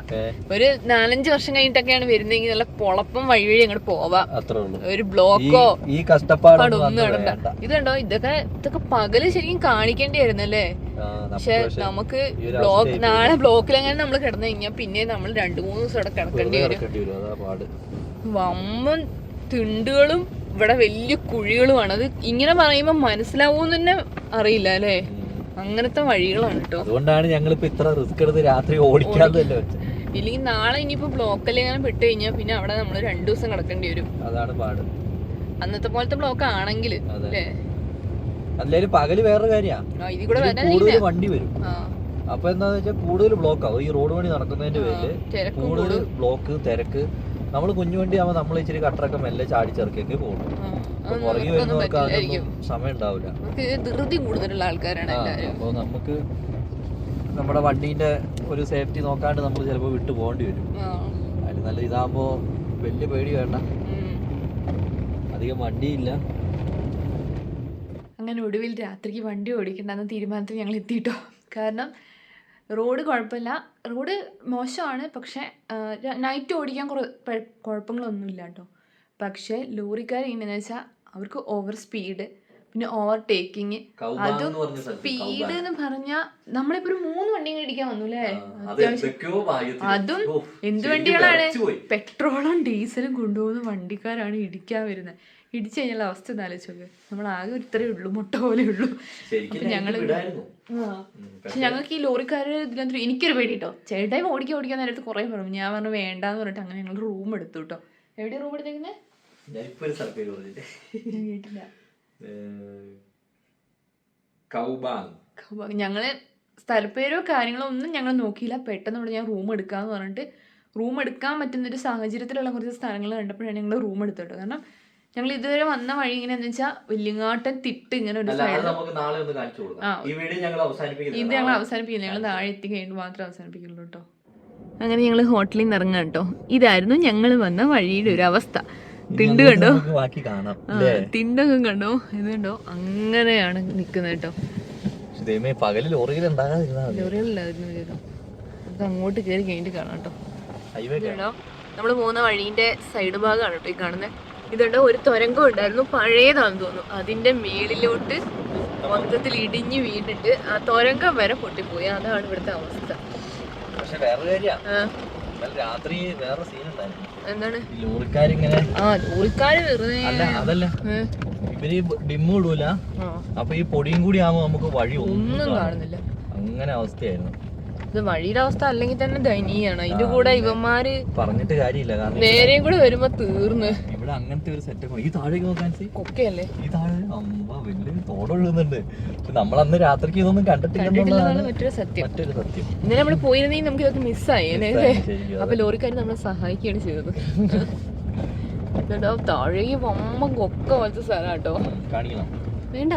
Speaker 2: ഒരു 4-5 വർഷം കഴിഞ്ഞിട്ടൊക്കെയാണ് വരുന്നെങ്കിൽ നല്ല പൊളപ്പം വഴി അങ്ങോട്ട് പോവാം. ഒരു ബ്ലോക്കോ
Speaker 1: ഈ കഷ്ടപ്പാടൊന്നും
Speaker 2: നടണ്ട. ഇതുണ്ടോ, ഇതൊക്കെ പകല് ശരിക്കും കാണിക്കേണ്ടിയായിരുന്നല്ലേ. പക്ഷെ നമുക്ക് നാളെ ബ്ലോക്കിലെങ്ങനെ നമ്മൾ കിടന്നു കഴിഞ്ഞാൽ പിന്നെ നമ്മൾ 2-3 ദിവസം ഇവിടെ കിടക്കേണ്ടി വരും. വമ്പൻ തിണ്ടുകളും ഇവിടെ വലിയ കുഴികളുമാണ്. അത് ഇങ്ങനെ പറയുമ്പോ മനസ്സിലാവൂന്ന് തന്നെ അറിയില്ല അല്ലേ. അങ്ങനത്തെ വഴികളാണ് കേട്ടോ.
Speaker 1: അതുകൊണ്ടാണ് ഞങ്ങൾ ഇത്ര റിസ്ക് എടുത്ത് രാത്രി ഓടിക്കാതല്ലേ വെച്ചത്.
Speaker 2: ഇല്ലെങ്കിൽ നാളെ ഇനിയിപ്പോ ബ്ലോക്കിൽ എങ്ങനെ പെട്ട് കഴിഞ്ഞാൽ പിന്നെ അവിടെ നമ്മൾ 2 ദിവസം കിടക്കേണ്ടി വരും.
Speaker 1: അതാണ് പാട്.
Speaker 2: അന്നത്തെ പോലത്തെ ബ്ലോക്ക് ആണെങ്കിൽ അല്ലേ.
Speaker 1: അല്ലേലും പകല് വേറൊരു കാര്യമാണ്, കൂടുതൽ വണ്ടി വരും. അപ്പൊ എന്താന്ന് വെച്ചാൽ കൂടുതൽ ബ്ലോക്ക് ആവും. ഈ റോഡ് പണി നടക്കുന്നതിന്റെ പേരില് കൂടുതൽ ബ്ലോക്ക്, തിരക്ക്. നമ്മൾ കുഞ്ഞു വണ്ടി ആവുമ്പോ നമ്മൾ ഇച്ചിരി കട്ടറൊക്കെ മെല്ലെ ചാടിച്ചിറക്കിയൊക്കെ പോകും. പുറകെ വരുന്നവർക്കാണെങ്കിലും സമയം ഉണ്ടാവില്ല.
Speaker 2: ധൃതി കൂടുതലുള്ള ആൾക്കാരാണ്.
Speaker 1: അപ്പൊ നമുക്ക് നമ്മുടെ വണ്ടീന്റെ ഒരു സേഫ്റ്റി നോക്കാണ്ട് നമ്മൾ ചിലപ്പോ വിട്ടു പോകേണ്ടി വരും. അതിന് നല്ല ഇതാകുമ്പോ വലിയ പേടി വേണ്ട, അധികം വണ്ടിയില്ല.
Speaker 2: അങ്ങനെ ഒടുവിൽ രാത്രിക്ക് വണ്ടി ഓടിക്കണ്ടെന്ന തീരുമാനത്തിൽ ഞങ്ങൾ എത്തിയിട്ടോ. കാരണം റോഡ് കുഴപ്പമില്ല, റോഡ് മോശമാണ്, പക്ഷെ നൈറ്റ് ഓടിക്കാൻ കുഴപ്പങ്ങളൊന്നുമില്ല കേട്ടോ. പക്ഷെ ലോറിക്കാർ എങ്ങനെയാണെന്ന് വെച്ചാൽ അവർക്ക് ഓവർ സ്പീഡ്, പിന്നെ ഓവർ ടേക്കിങ്. അതും സ്പീഡ് എന്ന് പറഞ്ഞാൽ നമ്മളിപ്പോ ഒരു 3 വണ്ടിയും ഇടിക്കാൻ വന്നു അല്ലേ. അതും എന്ത് വണ്ടികളാണ്, പെട്രോളും ഡീസലും കൊണ്ടുപോകുന്ന വണ്ടിക്കാരാണ് ഇടിക്കാൻ വരുന്നത്. ഇടിച്ചു കഴിഞ്ഞാൽ അവസ്ഥ ആലോചിച്ചോക്കെ. നമ്മൾ ആകെ ഇത്രയേ ഉള്ളൂ, മുട്ട പോലെ ഉള്ളൂ. അപ്പൊ പക്ഷെ ഞങ്ങൾക്ക് ഈ ലോറിക്കാര് ഇതിനകത്ത് എനിക്കൊരു പേടി കേട്ടോ. ചേട്ടായി ഓടിക്കാൻ നേരത്ത് കുറെ പറഞ്ഞു. ഞാൻ പറഞ്ഞു വേണ്ടാന്ന് പറഞ്ഞിട്ട് അങ്ങനെ ഞങ്ങൾ റൂം എടുത്തു കേട്ടോ. എവിടെയാ റൂം എടുത്തേക്കുന്നത്? ഞങ്ങള് സ്ഥലപ്പേരോ കാര്യങ്ങളോ ഒന്നും ഞങ്ങൾ നോക്കിയില്ല. പെട്ടെന്ന് ഇവിടെ ഞാൻ റൂം എടുക്കാന്ന് പറഞ്ഞിട്ട് റൂം എടുക്കാൻ പറ്റുന്നൊരു സാഹചര്യത്തിലുള്ള കുറച്ച് സ്ഥലങ്ങൾ കണ്ടപ്പോഴാണ് ഞങ്ങൾ റൂം എടുത്തോട്ടോ. കാരണം ഞങ്ങൾ ഇതുവരെ വന്ന വഴി ഇങ്ങനെയാന്ന് വെച്ചാൽ വലിയങ്ങാട്ടൻ തിട്ട് ഇങ്ങനെ ഒരു സൈഡ്. ഇത് ഞങ്ങൾ അവസാനിപ്പിക്കില്ല, ഞങ്ങൾ താഴെ എത്തി കഴിഞ്ഞിട്ട് മാത്രമേ അവസാനിപ്പിക്കുള്ളൂ കേട്ടോ. അങ്ങനെ ഞങ്ങൾ ഹോട്ടലിൽ നിന്ന് ഇറങ്ങാം കേട്ടോ. ഇതായിരുന്നു ഞങ്ങൾ വന്ന വഴിയുടെ ഒരു അവസ്ഥ. തിണ്ട് കണ്ടോ, തിണ്ടൊക്കെ കണ്ടോ, ഇത് കണ്ടോ, അങ്ങനെയാണ് നിക്കുന്നത് കേട്ടോ. ലോറികളില്ലായിരുന്നു ചെയ്തോ. നമുക്ക് അങ്ങോട്ട് കയറി കഴിഞ്ഞിട്ട് കാണാം കേട്ടോ. ഇതുണ്ടോ നമ്മൾ പോകുന്ന വഴീന്റെ സൈഡ് ഭാഗമാണ് കേട്ടോ ഈ കാണുന്നത്. ഇതുണ്ട് ഒരു തുരങ്കം ഉണ്ടായിരുന്നു, പഴയതാണെന്ന് തോന്നുന്നു. അതിന്റെ മേളിലോട്ട് മൊത്തത്തിൽ ഇടിഞ്ഞു വീണിട്ട് ആ തുരങ്കം വരെ പൊട്ടിപ്പോയി. അതാണ് ഇവിടുത്തെ അവസ്ഥ.
Speaker 1: രാത്രി വേറെ സീൻ ഉണ്ടായിരുന്നു.
Speaker 2: എന്താണ്?
Speaker 1: ലോറിക്കാര് വെറുതെ അതല്ല, ഇവര് ഡിമ്മ് ഇടൂല. അപ്പൊ ഈ പൊടിയും കൂടി ആവുമ്പോ നമുക്ക് വഴി ഒന്നും കാണുന്നില്ല. അങ്ങനെ അവസ്ഥയായിരുന്നു.
Speaker 2: ഇത് വഴിയുടെ അവസ്ഥ അല്ലെങ്കിൽ തന്നെ ദയനീയാണ്. ഇതിന്റെ കൂടെ ഇവന്മാര്
Speaker 1: പറഞ്ഞിട്ട് കാര്യമില്ല, കാരണം
Speaker 2: നേരെയും കൂടെ വരുമ്പോ തീർന്ന്.
Speaker 1: ഇവിടെ അങ്ങനത്തെ ഒരു സെറ്റപ്പ്. ഈ താഴേക്ക് നോക്കാൻ
Speaker 2: കൊക്കയല്ലേ,
Speaker 1: ഈ താഴെ വലിയ തോടുള്ളുന്നുണ്ട്. നമ്മളന്ന് രാത്രിക്ക് ഇതൊന്നും
Speaker 2: കണ്ടിട്ടില്ലെന്നാണ് മറ്റൊരു സത്യം. ഇന്നലെ നമ്മള് പോയിരുന്നെങ്കിൽ നമുക്ക് ഇതൊക്കെ മിസ്സായി അല്ലേ. അപ്പൊ ലോറിക്കാര് നമ്മളെ സഹായിക്കുകയാണ് ചെയ്തത്. താഴേക്ക് വമ്പ കൊക്ക പോലത്തെ സ്ഥലം കേട്ടോ.
Speaker 1: കാണിക്കണം
Speaker 2: വേണ്ട,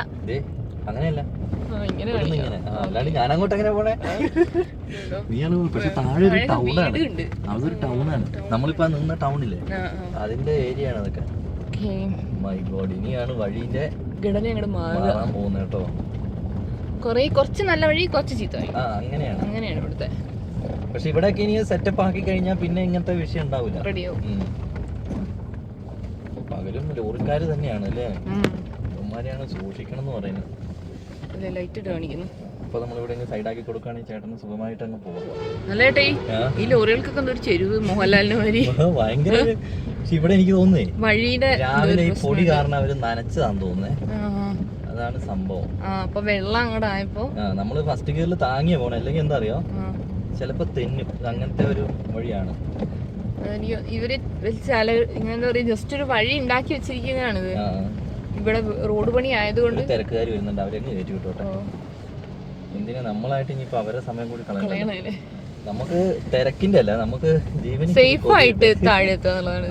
Speaker 1: അങ്ങനെയല്ല, ഞാൻ അങ്ങോട്ട് എങ്ങനെ പോണേ. പക്ഷെ താഴെ ഒരു ടൗണാണ്, അതൊരു ടൗണാണ്. നമ്മളിപ്പോ നിന്ന ടൗണില്ലേ, അതിന്റെ ഏരിയ ആണ് അതൊക്കെ. മൈ ഗോഡ്, ഇനിയാണ് വഴിന്റെ ഘടന മാറാൻ പോകുന്നത് കേട്ടോ.
Speaker 2: കുറച്ച് നല്ല വഴി, കുറച്ച് ചീത്ത വഴി, അങ്ങനെയാണ് ഇവിടുത്തെ.
Speaker 1: പക്ഷെ ഇവിടെയൊക്കെ ഇനി സെറ്റപ്പ് ആക്കി കഴിഞ്ഞാൽ പിന്നെ ഇങ്ങനത്തെ വിഷയം ഉണ്ടാവില്ല. പകലും ലോറിക്കാര് തന്നെയാണ് അല്ലേ, അവന്മാരെയാണ് സൂക്ഷിക്കണം എന്ന് പറയുന്നത്.
Speaker 2: ലൈറ്റ് കാണിക്കുന്നു.
Speaker 1: അപ്പൊ നമ്മളിവിടെ സൈഡാക്കി കൊടുക്കുകയാണെങ്കിൽ ചേട്ടന് സുഖമായിട്ട് അങ്ങ് പോകാം.
Speaker 2: നല്ലേട്ടേ, ഈ ലോറികൾക്കൊക്കെ ഒരു ചെരുവ് മോഹൻലാലിന് മാതിരി
Speaker 1: ഭയങ്കര. പക്ഷെ ഇവിടെ എനിക്ക് തോന്നുന്നേ വഴിയുടെ രാവിലെ ഈ പൊടി കാരണം അവര് നനച്ചതാന്ന് തോന്നുന്നേ. അതാണ് സംഭവം.
Speaker 2: അപ്പൊ വെള്ളം അങ്ങോട്ട് ആയപ്പോ
Speaker 1: നമ്മള് ഫസ്റ്റ് ഗിയറിൽ താങ്ങിയ പോണേ, അല്ലെങ്കിൽ എന്താ അറിയോ, ചിലപ്പോ തെന്നും. അങ്ങനത്തെ ഒരു വഴിയാണ്.
Speaker 2: ഇവര് ഇങ്ങനെ പറയാ, ജസ്റ്റ് ഒരു വഴി ഉണ്ടാക്കി വെച്ചിരിക്കുന്നതാണിത്. ഇവിടെ റോഡ് പണി ആയതുകൊണ്ട്
Speaker 1: തിരക്കുകാർ വരുന്നുണ്ട്, അവരെങ്ങ് കയറ്റി വിട്ടോട്ടെ. എന്തിനാ നമ്മളായിട്ട് ഇനിയിപ്പോ അവരെ സമയം കൂടി കളയണേ. നമുക്ക് തിരക്കിന്റെ അല്ല, നമുക്ക് ജീവൻ
Speaker 2: സേഫ് ആയിട്ട് താഴെ എത്താന്നുള്ളതാണ്.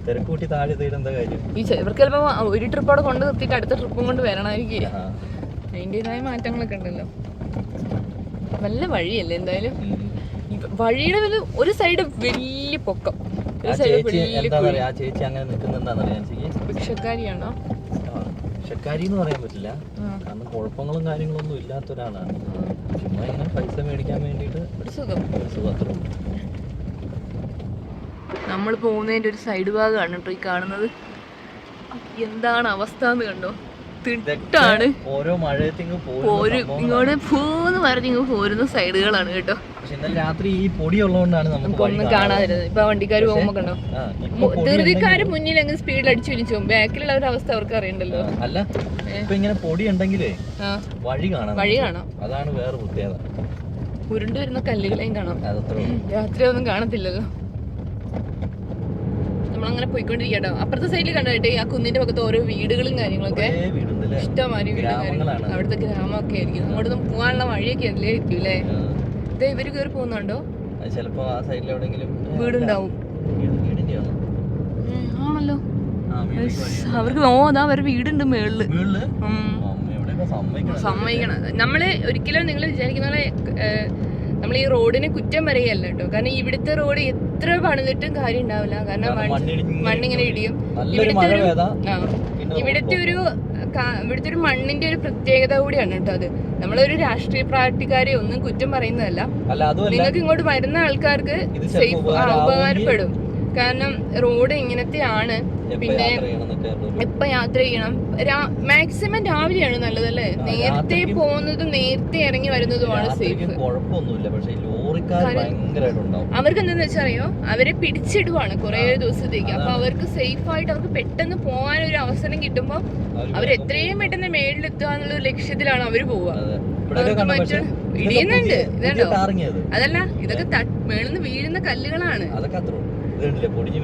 Speaker 1: തിരക്ക് കൂട്ടി താഴെ എത്തിയിട്ട് എന്താ കാര്യം?
Speaker 2: ഇവർക്ക് ചിലപ്പോ ഒരു ട്രിപ്പ് അവിടെ കൊണ്ട് നിർത്തിയിട്ട് അടുത്ത ട്രിപ്പും കൊണ്ട് വരണമായിരിക്കും. അതിൻ്റെതായ മാറ്റങ്ങളൊക്കെ ഉണ്ടല്ലോ. നല്ല വഴിയല്ലേ എന്തായാലും. വഴിയുടെ ഒരു സൈഡ് വലിയ പൊക്കം, ഭിക്ഷക്കാരിയാണോ?
Speaker 1: ഭിക്ഷക്കാരി എന്ന് പറയാൻ പറ്റില്ല, കാരണം കുഴപ്പങ്ങളും കാര്യങ്ങളൊന്നും ഇല്ലാത്ത ഒരാളാണ്. ചുമ്മാ ഇങ്ങനെ പൈസ മേടിക്കാൻ വേണ്ടിട്ട്
Speaker 2: ഒരു സുഖം.
Speaker 1: അത്ര
Speaker 2: നമ്മൾ പോകുന്നതിന്റെ ഒരു സൈഡ് ഭാഗമാണ് കേട്ടോ ഈ കാണുന്നത്. എന്താണ് അവസ്ഥ എന്ന് കണ്ടോ? തിട്ടാണ്.
Speaker 1: ഓരോ മഴയത്തിങ്ങ്
Speaker 2: ഇങ്ങോട്ട് പോന്ന് പറഞ്ഞിങ്ങ് പോരുന്ന സൈഡുകളാണ് കേട്ടോ.
Speaker 1: രാത്രി ഈ പൊടി ഉള്ളതുകൊണ്ടാണ്
Speaker 2: നമുക്കൊന്നും കാണാതിരുന്നത്. ഇപ്പൊ വണ്ടിക്കാർ പോകുമ്പോ കണ്ടോ, ധൃതിക്കാര് മുന്നിൽ അങ്ങ് സ്പീഡിൽ അടിച്ചു വിളിച്ചു പോകും, ബാക്കിലുള്ള ഒരു അവസ്ഥ അവർക്ക് അറിയണ്ടല്ലോ.
Speaker 1: അല്ല ഇപ്പൊ ഇങ്ങനെ പൊടി ഉണ്ടെങ്കിലേ വഴി കാണാം. അതാണ് വേറെ പ്രത്യേകത.
Speaker 2: ഉരുണ്ടു വരുന്ന കല്ലുകളെയും കാണാം. രാത്രി ഒന്നും കാണത്തില്ലല്ലോ. നമ്മളങ്ങനെ പോയിക്കൊണ്ടിരിക്കട്ടോ. അപ്പുറത്തെ സൈഡിൽ കണ്ടോ ആ കുന്നിന്റെ പക്കത്ത് ഓരോ വീടുകളും കാര്യങ്ങളൊക്കെ ഇഷ്ടമാതിരി വീടും. അവിടുത്തെ ഗ്രാമമൊക്കെ ആയിരിക്കും. അങ്ങോട്ടൊന്നും പോകാനുള്ള വഴിയൊക്കെ അതിലേ ഇരിക്കും അല്ലേ? ഇതേ ഇവര് കയറി പോകുന്നുണ്ടോ?
Speaker 1: ചിലപ്പോ ആ സൈഡിൽ എവിടെയെങ്കിലും
Speaker 2: വീടുണ്ടാവും. ആണല്ലോ, അവർക്ക് അതാ അവരുടെ വീടുണ്ട് മേളില്. സമ്മതിക്കണം. നമ്മള് ഒരിക്കലും നിങ്ങൾ വിചാരിക്കുന്ന പോലെ നമ്മൾ ഈ റോഡിനെ കുറ്റം പറയുകയല്ല കേട്ടോ. കാരണം ഇവിടുത്തെ റോഡ് എത്ര പണിതിട്ടും കാര്യം ഉണ്ടാവില്ല. കാരണം മണ്ണിങ്ങനെ ഇടിയും. ഇവിടുത്തെ ഒരു മണ്ണിന്റെ ഒരു പ്രത്യേകത കൂടിയാണ് കേട്ടോ അത്. നമ്മളൊരു രാഷ്ട്രീയ പാർട്ടിക്കാരെ ഒന്നും കുറ്റം പറയുന്നതല്ല. നിങ്ങൾക്ക് ഇങ്ങോട്ട് വരുന്ന ആൾക്കാർക്ക് ഉപകാരപ്പെടും. കാരണം റോഡ് ഇങ്ങനത്തെയാണ്. പിന്നെ എപ്പോ യാത്ര ചെയ്യണം, മാക്സിമം രാവിലെയാണ് നല്ലതല്ലേ. നേരത്തെ പോകുന്നതും നേരത്തെ ഇറങ്ങി വരുന്നതുമാണ് സേഫ്. അവർക്ക് എന്താന്ന് വെച്ചാൽ അറിയോ, അവരെ പിടിച്ചിടുവാണ് കുറെ ദിവസത്തേക്ക്. അപ്പൊ അവർക്ക് സേഫ് ആയിട്ട് അവർക്ക് പെട്ടെന്ന് പോകാൻ ഒരു അവസരം കിട്ടുമ്പോ അവർ എത്രയും പെട്ടെന്ന് മേളിലെത്തുക എന്നുള്ള ലക്ഷ്യത്തിലാണ് അവര് പോവുക. ഇടിയുന്നുണ്ട് ഇതുണ്ടോ? അതല്ല, ഇതൊക്കെ മേളിന്ന് വീഴുന്ന കല്ലുകളാണ്.
Speaker 1: പൊടിഞ്ഞു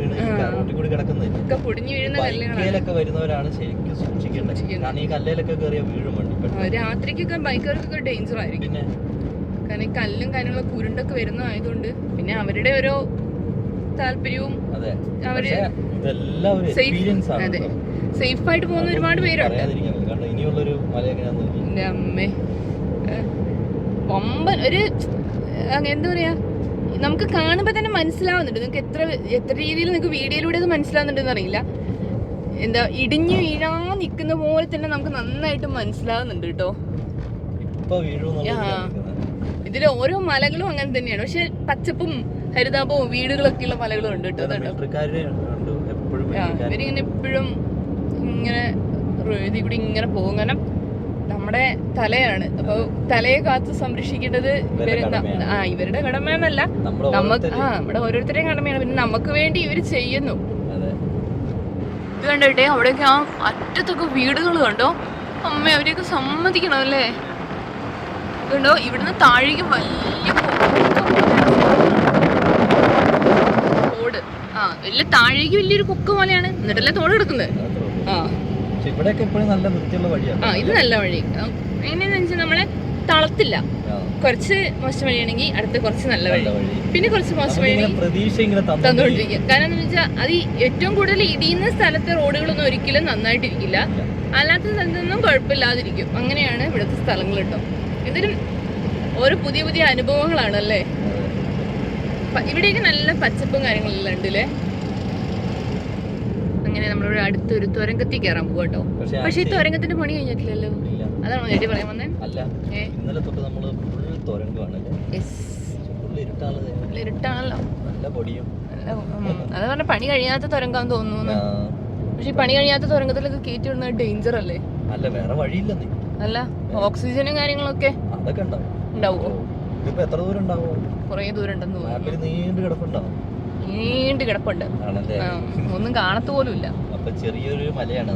Speaker 1: വീഴുന്ന കല്ലുകളൊക്കെ വരുന്നവരാണ് ശരിക്കും സൂക്ഷിക്കേണ്ടത്. കാരണം ഈ കല്ലിലൊക്കെ കയറിയ വീഴും വണ്ടി.
Speaker 2: രാത്രിക്കൊക്കെ ബൈക്കുകൾക്കൊക്കെ ഡേഞ്ചർ ആയിരിക്കും. കാരണം ഈ കല്ലും കാര്യങ്ങളൊക്കെ ഉരുണ്ടൊക്കെ വരുന്നതായതുകൊണ്ട് പിന്നെ അവരുടെ ഓരോ താല്പര്യവും അവര് സേഫ് ആയിട്ട് പോകുന്ന ഒരുപാട് പേരുണ്ട്. എന്റെ അമ്മേ, വമ്പൻ ഒരു എന്താ പറയാ, നമുക്ക് കാണുമ്പോ തന്നെ മനസ്സിലാവുന്നുണ്ട്. നിങ്ങൾക്ക് എത്ര രീതിയിൽ നിങ്ങൾക്ക് വീഡിയോയിലൂടെ അത് മനസ്സിലാവുന്നുണ്ടെന്ന് അറിയില്ല. എന്താ ഇടിഞ്ഞു വീഴാൻ നിൽക്കുന്ന പോലെ തന്നെ നമുക്ക് നന്നായിട്ട് മനസ്സിലാവുന്നുണ്ട് കേട്ടോ. ഇതിലെ ഓരോ മലകളും അങ്ങനെ തന്നെയാണ്. പക്ഷെ പച്ചപ്പും ഹരിതാപവും വീടുകളൊക്കെ ഉള്ള മലകളും ഉണ്ട് കേട്ടോ. ഇവരിങ്ങനെ എപ്പോഴും ഇങ്ങനെ ഇതിൽ കൂടി ഇങ്ങനെ പോകും. കാരണം നമ്മുടെ തലയാണ്. അപ്പൊ തലയെ കാത്ത് സംരക്ഷിക്കേണ്ടത് ഇവരുടെ കടമയെന്നല്ല, നമുക്ക് നമ്മുടെ ഓരോരുത്തരുടെയും കടമയാണ്. പിന്നെ നമുക്ക് വേണ്ടി ഇവര് ചെയ്യുന്നു. ഇത് കണ്ടോട്ടെ, അവിടെയൊക്കെ ആ അറ്റത്തൊക്കെ വീടുകൾ കണ്ടോ. അമ്മ, അവരെയൊക്കെ സമ്മതിക്കണം അല്ലേ. ഇതുണ്ടോ, ഇവിടുന്ന് താഴേക്ക് വലിയ തോട്. വലിയ താഴേക്ക് വലിയൊരു കൊക്ക് പോലെയാണ്. എന്നിട്ടല്ലേ തോട് കിടക്കുന്നത്. ഇത് നല്ല വഴി. എങ്ങനെയാന്ന് വെച്ചാൽ നമ്മളെ തളത്തില്ല. കുറച്ച് മോശം വഴിയാണെങ്കിൽ അടുത്ത് കുറച്ച് നല്ല വഴി, പിന്നെ കുറച്ച് മോശം വഴി തന്നുകൊണ്ടിരിക്കുക. കാരണം എന്താ വെച്ചാൽ അത് ഏറ്റവും കൂടുതൽ ഇടിയുന്ന സ്ഥലത്തെ റോഡുകളൊന്നും ഒരിക്കലും നന്നായിട്ടിരിക്കില്ല. അല്ലാത്ത സ്ഥലത്തൊന്നും കുഴപ്പമില്ലാതിരിക്കും. അങ്ങനെയാണ് ഇവിടുത്തെ സ്ഥലങ്ങൾ കേട്ടോ. ഇതിലും ഓരോ പുതിയ പുതിയ അനുഭവങ്ങളാണ് അല്ലേ. ഇവിടെയൊക്കെ നല്ല പച്ചപ്പും കാര്യങ്ങളെല്ലാം ഉണ്ട് അല്ലേ. അങ്ങനെ നമ്മളിവിടെ അടുത്തൊരു തുരങ്കത്തിൽ കയറാൻ പോവാ കേട്ടോ. പക്ഷെ ഈ തുരങ്കത്തിന്റെ പണി കഴിഞ്ഞിട്ടില്ലല്ലോ. അതാണോ ചേട്ടി പറയാൻ വന്നേ? ഇരുട്ടാണല്ലോ. അത് പറഞ്ഞ പണി കഴിയാത്ത തുരങ്കാന്ന് തോന്നുന്നു. പക്ഷെ പണി കഴിയാത്ത തുരങ്കത്തിലൊക്കെ കയറ്റി വിടുന്നത് ഡേഞ്ചർ അല്ലേ? അല്ല, ഓക്സിജനും കാര്യങ്ങളൊക്കെ ഉണ്ടാവോ? കൊറേ ദൂരം ഉണ്ടെന്ന് തോന്നുന്നു. നീണ്ടു കിടപ്പുണ്ട്. ഒന്നും കാണത്ത് പോലും ഇല്ല.
Speaker 1: ചെറിയൊരു മലയാണ്.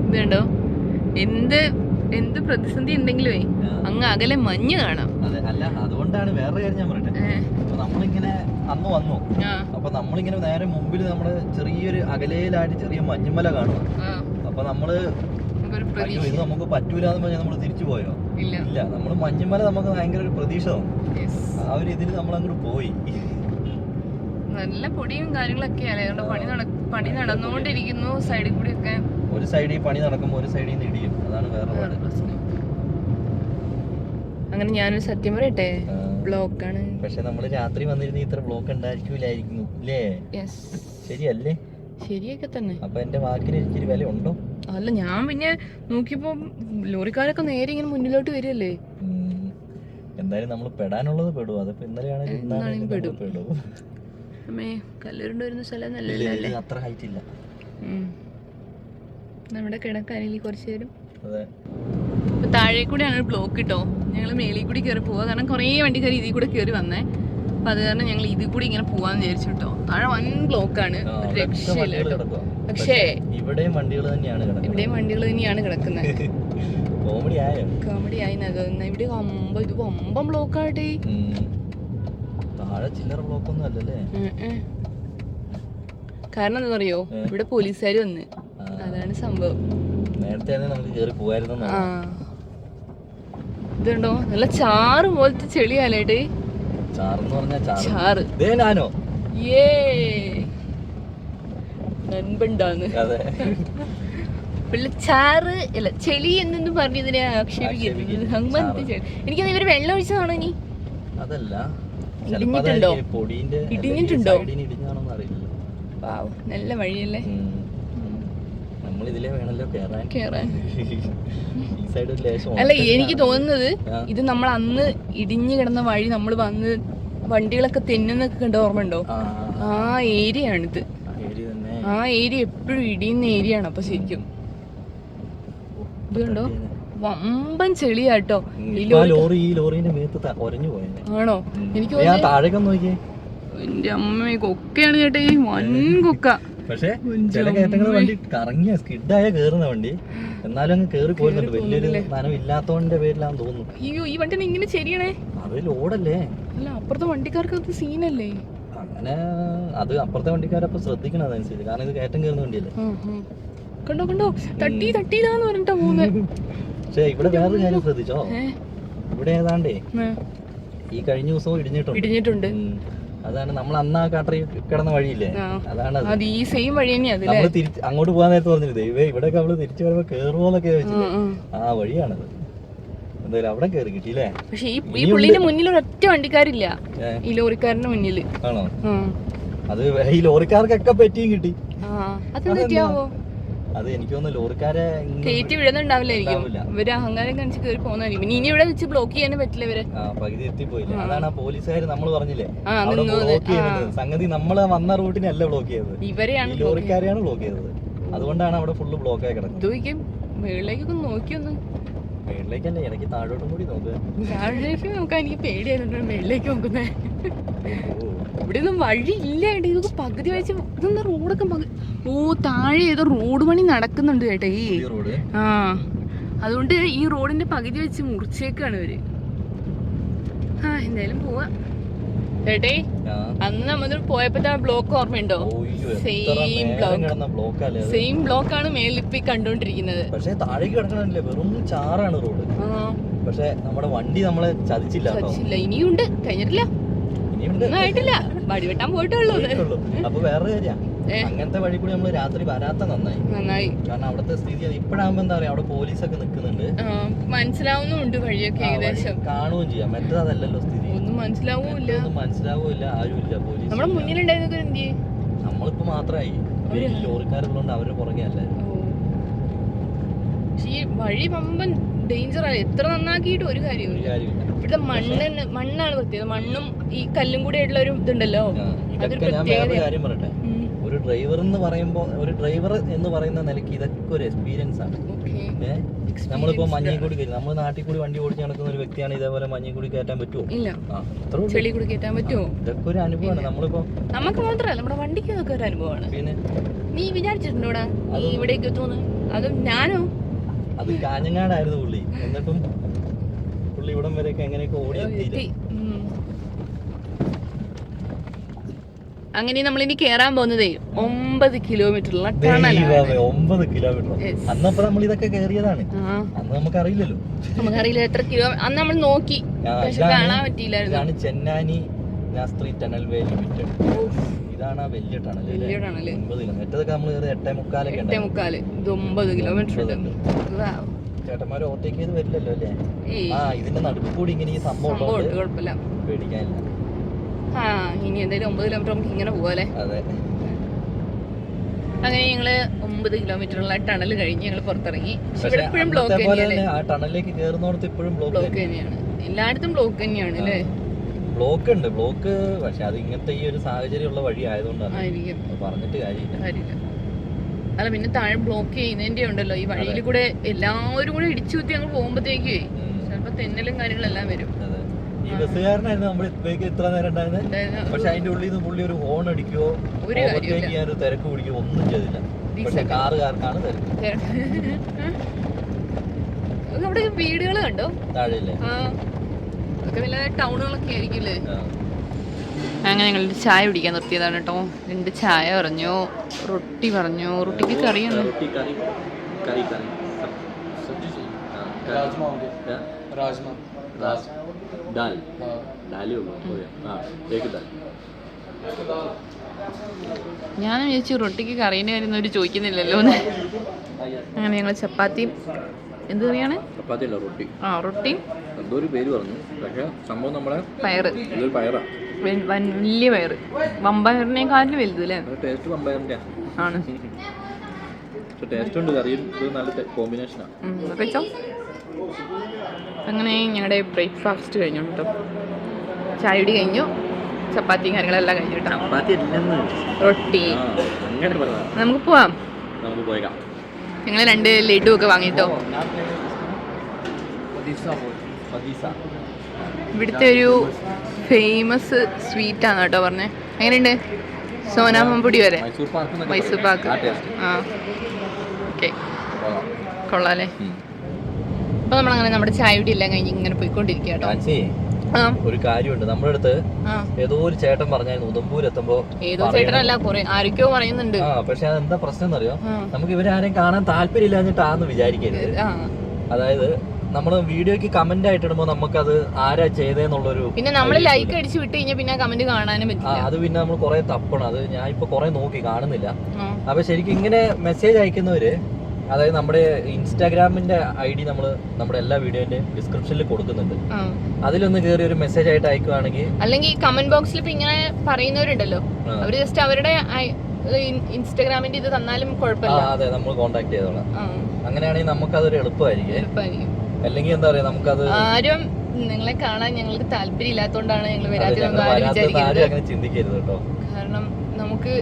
Speaker 2: ഇതുണ്ടോ, എന്ത് എന്ത് പ്രതിസന്ധി ഉണ്ടെങ്കിലേ അങ്ങ് അകലെ മഞ്ഞ് കാണാം.
Speaker 1: അല്ല, അതുകൊണ്ടാണ് വേറെ കാര്യം ഞാൻ പറയട്ടെ. അപ്പൊ നമ്മളിങ്ങനെ അന്ന് വന്നു, അപ്പൊ നമ്മളിങ്ങനെ നേരെ മുമ്പിൽ നമ്മുടെ ചെറിയൊരു അകലയിലായിട്ട് ചെറിയ മഞ്ഞുമല കാണുക. അപ്പൊ നമ്മള് ഇത് നമുക്ക് പറ്റൂലെന്ന് പറഞ്ഞാൽ നമ്മൾ തിരിച്ചു പോയോ? ഇല്ല, നമ്മള് മഞ്ഞുമല നമുക്ക് ഭയങ്കര ഒരു പ്രതീക്ഷ തോന്നും. ആ ഒരു ഇതിൽ നമ്മൾ അങ്ങോട്ട് പോയി.
Speaker 2: നല്ല പൊടിയും കാര്യങ്ങളൊക്കെ പണി നടന്നുകൊണ്ടിരിക്കുന്നു. സൈഡിൽ കൂടി ഒക്കെ
Speaker 1: ഒരു സൈഡിൽ പണി നടക്കുമ്പോൾ ഒരു സൈഡിൽ നിന്ന് ഇടിയും. അതാണ് വേറെ പ്രശ്നം.
Speaker 2: അങ്ങനെ ഞാനൊരു സത്യം പറയട്ടെ, ബ്ലോക്കാണ്.
Speaker 1: പക്ഷെ നമ്മള് രാത്രി വന്നിരുന്ന ഇത്ര ബ്ലോക്ക് ഉണ്ടായിരിക്കൂലായിരുന്നു അല്ലേ? ശരിയല്ലേ?
Speaker 2: ശരിയൊക്കെ തന്നെ.
Speaker 1: അപ്പൊ എന്റെ വാക്കിന് ഇച്ചിരി വില ഉണ്ടോ?
Speaker 2: അല്ല, ഞാൻ പിന്നെ നോക്കിയപ്പോ ലോറിക്കാരൊക്കെ നേരെ ഇങ്ങനെ മുന്നിലോട്ട് വരികയല്ലേ.
Speaker 1: എന്തായാലും നമ്മൾ പെടാനുള്ളത് പെടും. അതിപ്പോ ഇന്നലെയാണെങ്കിൽ പെടും.
Speaker 2: അമ്മേ, കല്ലുരുണ്ട് വരുന്ന സ്ഥലം നല്ലല്ലേ?
Speaker 1: അത്ര ഹൈറ്റ് ഇല്ല.
Speaker 2: നമ്മുടെ കിടക്കാനില്ല കുറച്ചു നേരം. ഇപ്പൊ താഴെ കൂടെയാണ് ബ്ലോക്ക് കിട്ടോ. ഞങ്ങൾ മേളിൽ കൂടി കയറി പോവാ, കാരണം കുറേ വണ്ടിക്കാർ ഇതിൽ കൂടെ കയറി വന്നേ. അപ്പൊ അത് കാരണം ഞങ്ങൾ ഇതിൽ കൂടി ഇങ്ങനെ പോവാന്ന് വിചാരിച്ചു കേട്ടോ. താഴെ വൻ ബ്ലോക്കാണ്, രക്ഷയില്ല കേട്ടോ. പക്ഷേ ഇവിടെയും വണ്ടികൾ തന്നെയാണ് കിടക്കുന്നത്. കോമഡി ആയി നഗന്ന. ഇവിടെ ഇത് വമ്പം ബ്ലോക്കാട്ടെ.
Speaker 1: താഴെ ചില്ലറ ബ്ലോക്ക് ഒന്നും അല്ലല്ലേ?
Speaker 2: കാരണം എന്താ അറിയോ, ഇവിടെ പോലീസുകാർ വന്ന്, അതാണ് സംഭവം.
Speaker 1: നേരത്തെ നമുക്ക് കേറി പോവായിരുന്നു.
Speaker 2: ഇതുണ്ടോ, നല്ല ചാറ് പോലത്തെ ചെളിയാലേട്ട്. ചാറ് നൻപുണ്ടാന്ന് ചാറ് അല്ല ചെളി എന്നൊന്നും പറഞ്ഞ് ഇതിനെ ആക്ഷേപിക്കരുത്. എനിക്കത് ഇവര് വെള്ളം ഒഴിച്ചതാണോ ഇനി?
Speaker 1: അതല്ല,
Speaker 2: ഇടിഞ്ഞിട്ടുണ്ടോ? നല്ല വഴിയല്ലേ. കേറാൻ അല്ല, എനിക്ക് തോന്നുന്നത് ഇത് നമ്മൾ അന്ന് ഇടിഞ്ഞു കിടന്ന വഴി നമ്മൾ വന്ന് വണ്ടികളൊക്കെ തെന്നുന്നൊക്കെ കണ്ട ഓർമ്മ ഉണ്ടോ? ആ ഏരിയ ആണിത്. ആ ഏരിയ എപ്പോഴും ഇടിയുന്ന ഏരിയ ആണ്. അപ്പൊ ശരിക്കും ഇത് കണ്ടോ, വമ്പൻ ചെളിയാട്ടോ. ആണോ? എനിക്ക് എന്റെ അമ്മ കൊക്കയാണ് ചേട്ടേ, വൻ കൊക്ക.
Speaker 1: പക്ഷെ ചില കയറ്റങ്ങൾ വണ്ടി കറങ്ങിയ സ്കിഡായ കേറുന്ന വണ്ടി, എന്നാലും അങ്ങ് കേറി പോരുന്നുണ്ട്. വലിയൊരു നനം ഇല്ലാത്തവന്റെ പേരിലാന്ന് തോന്നുന്നു.
Speaker 2: അയ്യോ, ഈ വണ്ടി ഇങ്ങനെ ശരിയാണേ.
Speaker 1: അത് ലോഡല്ലേ?
Speaker 2: അല്ല, അപ്പുറത്തെ വണ്ടിക്കാർക്ക് അത് സീനല്ലേ?
Speaker 1: അങ്ങനെ അത് അപ്പുറത്തെ വണ്ടിക്കാരപ്പൊ ശ്രദ്ധിക്കണം അതനുസരിച്ച്, കാരണം ഇത് കയറ്റം കയറുന്ന വണ്ടിയല്ലേ.
Speaker 2: കണ്ടോ തട്ടിയില്ലാന്ന് പറഞ്ഞിട്ടാ പോകുന്നത്.
Speaker 1: പക്ഷെ ഇവിടെ വേറൊരു കാര്യം ശ്രദ്ധിച്ചോ, ഇവിടെ ഏതാണ്ടേ ഈ കഴിഞ്ഞ ദിവസവും ഇടിഞ്ഞിട്ടുണ്ട്. അതാണ് നമ്മൾ അന്ന് ആ കാട്ടറി കിടന്ന വഴിയില്ലേ, അതാണ്
Speaker 2: ഈ സെയിം വഴി തന്നെയാ.
Speaker 1: നമ്മള് അങ്ങോട്ട് പോകാൻ നേരത്തെ പറഞ്ഞില്ലേ, ദൈവേ ഇവിടെയൊക്കെ നമ്മള് തിരിച്ചു വരുമ്പോ കേറുമോന്നൊക്കെ ചോദിച്ചില്ലേ, ആ വഴിയാണത്. എന്തായാലും അവിടെ കേറി കിട്ടിയില്ലേ.
Speaker 2: പക്ഷെ ഈ പുള്ളിന്റെ മുന്നിൽ ഒരൊറ്റ വണ്ടിക്കാരില്ല, ഈ ലോറിക്കാരന്റെ മുന്നിൽ.
Speaker 1: ആണോ? അത് ഈ ലോറിക്കാർക്കൊക്കെ പറ്റിയും കിട്ടി. അത് എനിക്ക് തോന്നുന്നു ലോറിക്കാരെ
Speaker 2: കയറ്റി വിടുന്നുണ്ടാവില്ലായിരിക്കും, ഇവര് അഹങ്കാരം കാണിച്ച് കയറി പോകുന്നതായിരിക്കും. ഇനി ഇവിടെ വെച്ച് ബ്ലോക്ക് ചെയ്യാനും പറ്റില്ല ഇവര്.
Speaker 1: പകുതി എത്തിപ്പോയില്ലേ, അതാണ് ആ പോലീസുകാര് നമ്മൾ പറഞ്ഞില്ലേ ബ്ലോക്ക് ചെയ്യുന്നത്. സംഗതി നമ്മള് വന്ന റൂട്ടിനല്ല ബ്ലോക്ക് ചെയ്തത്,
Speaker 2: ഇവരെയാണ്,
Speaker 1: ലോറിക്കാരെയാണ് ബ്ലോക്ക് ചെയ്തത്. അതുകൊണ്ടാണ് അവിടെ ഫുള്ള് ബ്ലോക്ക് ആയി കിടക്കുന്നത്.
Speaker 2: മുകളിലേക്കൊക്കെ നോക്കിയൊന്ന്,
Speaker 1: മേളിലേക്കല്ലേ, എനിക്ക് താഴോട്ടും കൂടി നോക്കുക.
Speaker 2: താഴേക്ക് നോക്കാൻ എനിക്ക് പേടിയായിരുന്നു, മേളിലേക്ക് നോക്കുന്നേ. ഇവിടെ ഒന്നും വഴിയില്ല ചേട്ടാ, ഇതൊക്കെ പകുതി വെച്ച്. ഇതെന്താ റോഡൊക്കെ താഴെ ഏതോ റോഡ് പണി നടക്കുന്നുണ്ട് ചേട്ടാ. അതുകൊണ്ട് ഈ റോഡിന്റെ പകുതി വെച്ച് മുറിച്ചേക്കാണ് ഇവര്. എന്തായാലും പോവാ ചേട്ടേ. അന്ന് നമ്മൾ പോയപ്പോ ബ്ലോക്ക് ഓർമ്മയുണ്ടോ? സെയിം ബ്ലോക്കാണ് മേളിൽ ഇപ്പൊ കണ്ടോണ്ടിരിക്കുന്നത്.
Speaker 1: പക്ഷെ താഴേക്ക് കിടക്കണല്ലേ, വെറും ചാറാണ് റോഡ്. പക്ഷെ നമ്മുടെ വണ്ടി നമ്മളെ ചതിച്ചില്ല.
Speaker 2: ഇനിയുണ്ട്, കഴിഞ്ഞിട്ടില്ല, ആയിട്ടില്ല, വടി വെട്ടാൻ പോയിട്ടുള്ളൂ.
Speaker 1: അപ്പൊ വേറെ കാര്യം, അങ്ങനത്തെ വഴി കൂടി നമ്മള് രാത്രി വരാത്ത നന്നായി. കാരണം അവിടുത്തെ സ്ഥിതി ഇപ്പഴാകുമ്പോ എന്താ പറയാ, അവിടെ പോലീസൊക്കെ നിക്കുന്നുണ്ട്,
Speaker 2: മനസ്സിലാവുന്നുണ്ട് വഴിയൊക്കെ ഏകദേശം കാണുകയും
Speaker 1: ചെയ്യാം. മറ്റേതല്ലല്ലോ സ്ഥിതി,
Speaker 2: ഒന്നും മനസ്സിലാവൂല്ല,
Speaker 1: ആരുമില്ല. പോലീസ്
Speaker 2: നമ്മുടെ മുന്നിലുണ്ടായിരുന്നൊക്കെ എന്ത് ചെയ്യും?
Speaker 1: നമ്മളിപ്പോ മാത്രമായി, ലോറിക്കാരുള്ളതുകൊണ്ട് അവരുടെ പുറകെ അല്ലായിരുന്നു.
Speaker 2: പക്ഷെ ഈ വഴി പമ്പൻ ഡേഞ്ചറാണ്, എത്ര നന്നാക്കിയിട്ട് ഒരു കാര്യമില്ല. ഇവിടുത്തെ മണ്ണാണ് പ്രത്യേകത. മണ്ണും ഈ കല്ലും കൂടെ ആയിട്ടുള്ള ഒരു ഇതുണ്ടല്ലോ, അതൊരു
Speaker 1: കാര്യം പറയട്ടെ. ഒരു ഡ്രൈവർ എന്ന് പറയുന്ന നിലയ്ക്ക് ഇതൊക്കെ ഒരു എക്സ്പീരിയൻസ് ആണ്. നമ്മളിപ്പോ മഞ്ഞിക്കൂടി കയറ്റി, നമ്മൾ നാട്ടിൽ കൂടി വണ്ടി ഓടിച്ച് നടക്കുന്ന ഒരു വ്യക്തിയാണ്, ഇതേപോലെ മഞ്ഞിക്കൂടി കയറ്റാൻ പറ്റുമോ?
Speaker 2: ഇല്ല. ചെളി കൂടി കയറ്റാൻ പറ്റുമോ?
Speaker 1: ഇതൊക്കെ ഒരു അനുഭവമാണ്. നമ്മളിപ്പോ നമുക്ക്
Speaker 2: മാത്രമല്ല, നമ്മുടെ വണ്ടിക്ക് അതൊക്കെ ഒരു അനുഭവമാണ്. പിന്നെ നീ വിചാരിച്ചിട്ടുണ്ടോടാ നീ ഇവിടേക്ക് എത്തുമെന്ന്? അത് ഞാനോ
Speaker 1: അത് കാഞ്ഞങ്ങാടായിരുന്നു പുള്ളി, എന്നിട്ടും പുള്ളി ഇവിടം വരെയൊക്കെ എങ്ങനെയൊക്കെ ഓടി എത്തി.
Speaker 2: അങ്ങനെ നമ്മൾ ഇനി കേറാൻ പോകുന്നതേ 9 കിലോമീറ്ററുള്ള ടണലാണ്.
Speaker 1: 9 കിലോമീറ്റർ. അന്നപ്പോ നമ്മൾ ഇതൊക്കെ കേറിയതാണ്, അന്ന് നമുക്കറിയില്ലല്ലോ.
Speaker 2: നമുക്കറിയില്ല എത്ര കിലോ അന്ന് നമ്മൾ നോക്കി, പക്ഷെ കാണാൻ പറ്റിയില്ലായിരുന്നു.
Speaker 1: ഇതാണ് ചെന്നാനി നാസ്ത്രി ടണൽ വേ ലിമിറ്റഡ്. ഇതാണ് ആ വലിയ ടണൽ. 9 കിലോമീറ്റർ. നമ്മൾ 8:45
Speaker 2: ഇത് 9 കിലോമീറ്റർ ഉണ്ട്.
Speaker 1: ചേട്ടന്മാര് ഓവർടേക്ക് ചെയ്ത് വരില്ലല്ലോ അല്ലേ? ഇതിന്റെ നടുക്ക് കൂടി ഇങ്ങനെ ഈ സംഭവം
Speaker 2: കുഴപ്പമില്ല,
Speaker 1: പേടിക്കാനില്ല.
Speaker 2: ഇനി എന്തായാലും 9 കിലോമീറ്റർ നമുക്ക് ഇങ്ങനെ പോവാല്ലേ. അങ്ങനെ ഞങ്ങള് 9 കിലോമീറ്ററുള്ള ടണൽ കഴിഞ്ഞ് ഞങ്ങൾ പുറത്തിറങ്ങി. ഇവിടെ ഇപ്പോഴും ബ്ലോക്ക് തന്നെയാണ്, എല്ലായിടത്തും ബ്ലോക്ക് തന്നെയാണ് അല്ലേ?
Speaker 1: ബ്ലോക്ക് ഉണ്ട്, ബ്ലോക്ക്. പക്ഷെ അത് ഇങ്ങനത്തെ ഈ ഒരു സാഹചര്യമുള്ള വഴി ആയതുകൊണ്ടാണ്, പറഞ്ഞിട്ട് കാര്യമില്ല.
Speaker 2: അല്ല പിന്നെ താഴെ ബ്ലോക്ക് ചെയ്യുന്നതിന്റെ ഉണ്ടല്ലോ, ഈ വഴിയിൽ കൂടെ എല്ലാവരും കൂടെ ഇടിച്ചു കുത്തി അങ്ങ് പോകുമ്പോഴത്തേക്കേ ചിലപ്പോ തെന്നലും കാര്യങ്ങളെല്ലാം വരും.
Speaker 1: ഈ ബസ്സുകാരനായിരുന്നു നമ്മൾ ഇത്ര നേരം ഉണ്ടായിരുന്നത്. പക്ഷെ അതിന്റെ ഉള്ളിൽ നിന്ന് പുള്ളി ഒരു ഹോൺ അടിക്കുകയോ ഓവർടേക്ക് ചെയ്യാൻ ഒരു തിരക്ക് പിടിക്കുകയോ ഒന്നും ചെയ്തില്ല. പക്ഷെ കാറുകാർക്കാണ് തിരക്ക്.
Speaker 2: അവിടെ വീടുകൾ കണ്ടോ
Speaker 1: താഴെയല്ലേ?
Speaker 2: അതൊക്കെ വല്ല ടൗണുകളൊക്കെ ആയിരിക്കില്ലേ. അങ്ങനെ ഞങ്ങൾ ചായ കുടിക്കാൻ നിർത്തിയതാണ് കേട്ടോ. 2 ചായ പറഞ്ഞു, റൊട്ടി പറഞ്ഞു. റൊട്ടിക്ക് കറിയാണ്, ഞാൻ വിചാരിച്ചു റൊട്ടിക്ക് കറീൻ്റെ കാര്യം ഒരു ചോദിക്കുന്നില്ലല്ലോ എന്ന്. അങ്ങനെ ഞങ്ങൾ ചപ്പാത്തിയും എന്ത് കറിയാണ്? റൊട്ടി
Speaker 1: എന്തോ ഒരു പേര് പറഞ്ഞു, പക്ഷേ സംഭവം നമ്മുടെ
Speaker 2: പയറ്, വലിയ പയറ്, വമ്പയറിനേക്കാട്ടിലും വലുത് അല്ലേ?
Speaker 1: ടേസ്റ്റ് വമ്പയറിന്റെ
Speaker 2: ആണ്.
Speaker 1: ടേസ്റ്റ് ഉണ്ട്, കറിയും നല്ല കോമ്പിനേഷനാണ്.
Speaker 2: കഴിച്ചോ. അങ്ങനെ ഞങ്ങളുടെ ബ്രേക്ക്ഫാസ്റ്റ് കഴിഞ്ഞു കേട്ടോ. ചായ കുടി കഴിഞ്ഞു, ചപ്പാത്തിയും കാര്യങ്ങളെല്ലാം കഴിഞ്ഞു കേട്ടോ. റൊട്ടി. നമുക്ക് പോവാം. ഞങ്ങൾ 2 ലഡു ഒക്കെ വാങ്ങിട്ടോ. ഇവിടുത്തെ ഒരു ഫേമസ് സ്വീറ്റ് ആണ് കേട്ടോ പറഞ്ഞേ. എങ്ങനെയുണ്ട്? സോനാമമ്പൊടി വരെ മൈസൂർ പാക്ക്. ഓക്കെ, കൊള്ളാല്ലേ. അപ്പൊ നമ്മളങ്ങനെ നമ്മുടെ ചായ കുടി എല്ലാം കഴിഞ്ഞ് ഇങ്ങനെ പോയിക്കൊണ്ടിരിക്കുക കേട്ടോ.
Speaker 1: ഒരു കാര്യമുണ്ട്, നമ്മുടെ അടുത്ത് ഏതോ ഒരു ചേട്ടൻ പറഞ്ഞായിരുന്നു ഉദംപൂർ എത്തുമ്പോ.
Speaker 2: ഏതോ ചേട്ടനല്ല, ആരൊക്കെയോ പറയുന്നുണ്ട്.
Speaker 1: പക്ഷെ അതെന്താ പ്രശ്നം എന്നറിയോ? നമുക്ക് ഇവരാരെയും കാണാൻ താല്പര്യം ഇല്ലാഞ്ഞിട്ടാന്ന് വിചാരിക്കരുത്. അതായത് നമ്മള് വീഡിയോക്ക് കമന്റ് ആയിട്ട് ഇടുമ്പോ നമുക്കത് ആരാ ചെയ്തെന്നുള്ളൊരു,
Speaker 2: പിന്നെ നമ്മൾ ലൈക്ക് അടിച്ച് വിട്ട് കഴിഞ്ഞാൽ പിന്നെ കമന്റ് കാണാനും പറ്റില്ല.
Speaker 1: അത് പിന്നെ നമ്മൾ കുറെ തപ്പണം. അത് ഞാൻ ഇപ്പൊ കുറെ നോക്കി കാണുന്നില്ല. അപ്പൊ ശരിക്കും ഇങ്ങനെ മെസ്സേജ് അയക്കുന്നവര്, അതായത് നമ്മുടെ ഇൻസ്റ്റാഗ്രാമിന്റെ ID നമ്മള് നമ്മുടെ എല്ലാ വീഡിയോന്റെയും ഡിസ്ക്രിപ്ഷനിൽ കൊടുക്കുന്നുണ്ട്. അതിലൊന്ന് കയറി ഒരു മെസ്സേജ് ആയിട്ട് അയക്കുവാണെങ്കിൽ,
Speaker 2: അല്ലെങ്കിൽ കമന്റ് ബോക്സിൽ ഇപ്പൊ ഇങ്ങനെ പറയുന്നവരുണ്ടല്ലോ, അവര് ജസ്റ്റ് അവരുടെ ഇൻസ്റ്റാഗ്രാമിന്റെ ഇത് തന്നാലും കുഴപ്പമില്ല.
Speaker 1: അതെ, നമ്മൾ കോണ്ടാക്ട് ചെയ്തോളാം. അങ്ങനെയാണെങ്കിൽ നമുക്ക് അതൊരു എളുപ്പമായിരിക്കും. അല്ലെങ്കിൽ എന്താ പറയാ, നമുക്കത്
Speaker 2: ആരും നിങ്ങളെ കാണാൻ ഞങ്ങൾക്ക് താല്പര്യം ഇല്ലാത്തതുകൊണ്ടാണ് ഞങ്ങൾ വരാത്തത്
Speaker 1: ചിന്തിക്കരുത് കേട്ടോ.
Speaker 2: കാരണം നമുക്ക്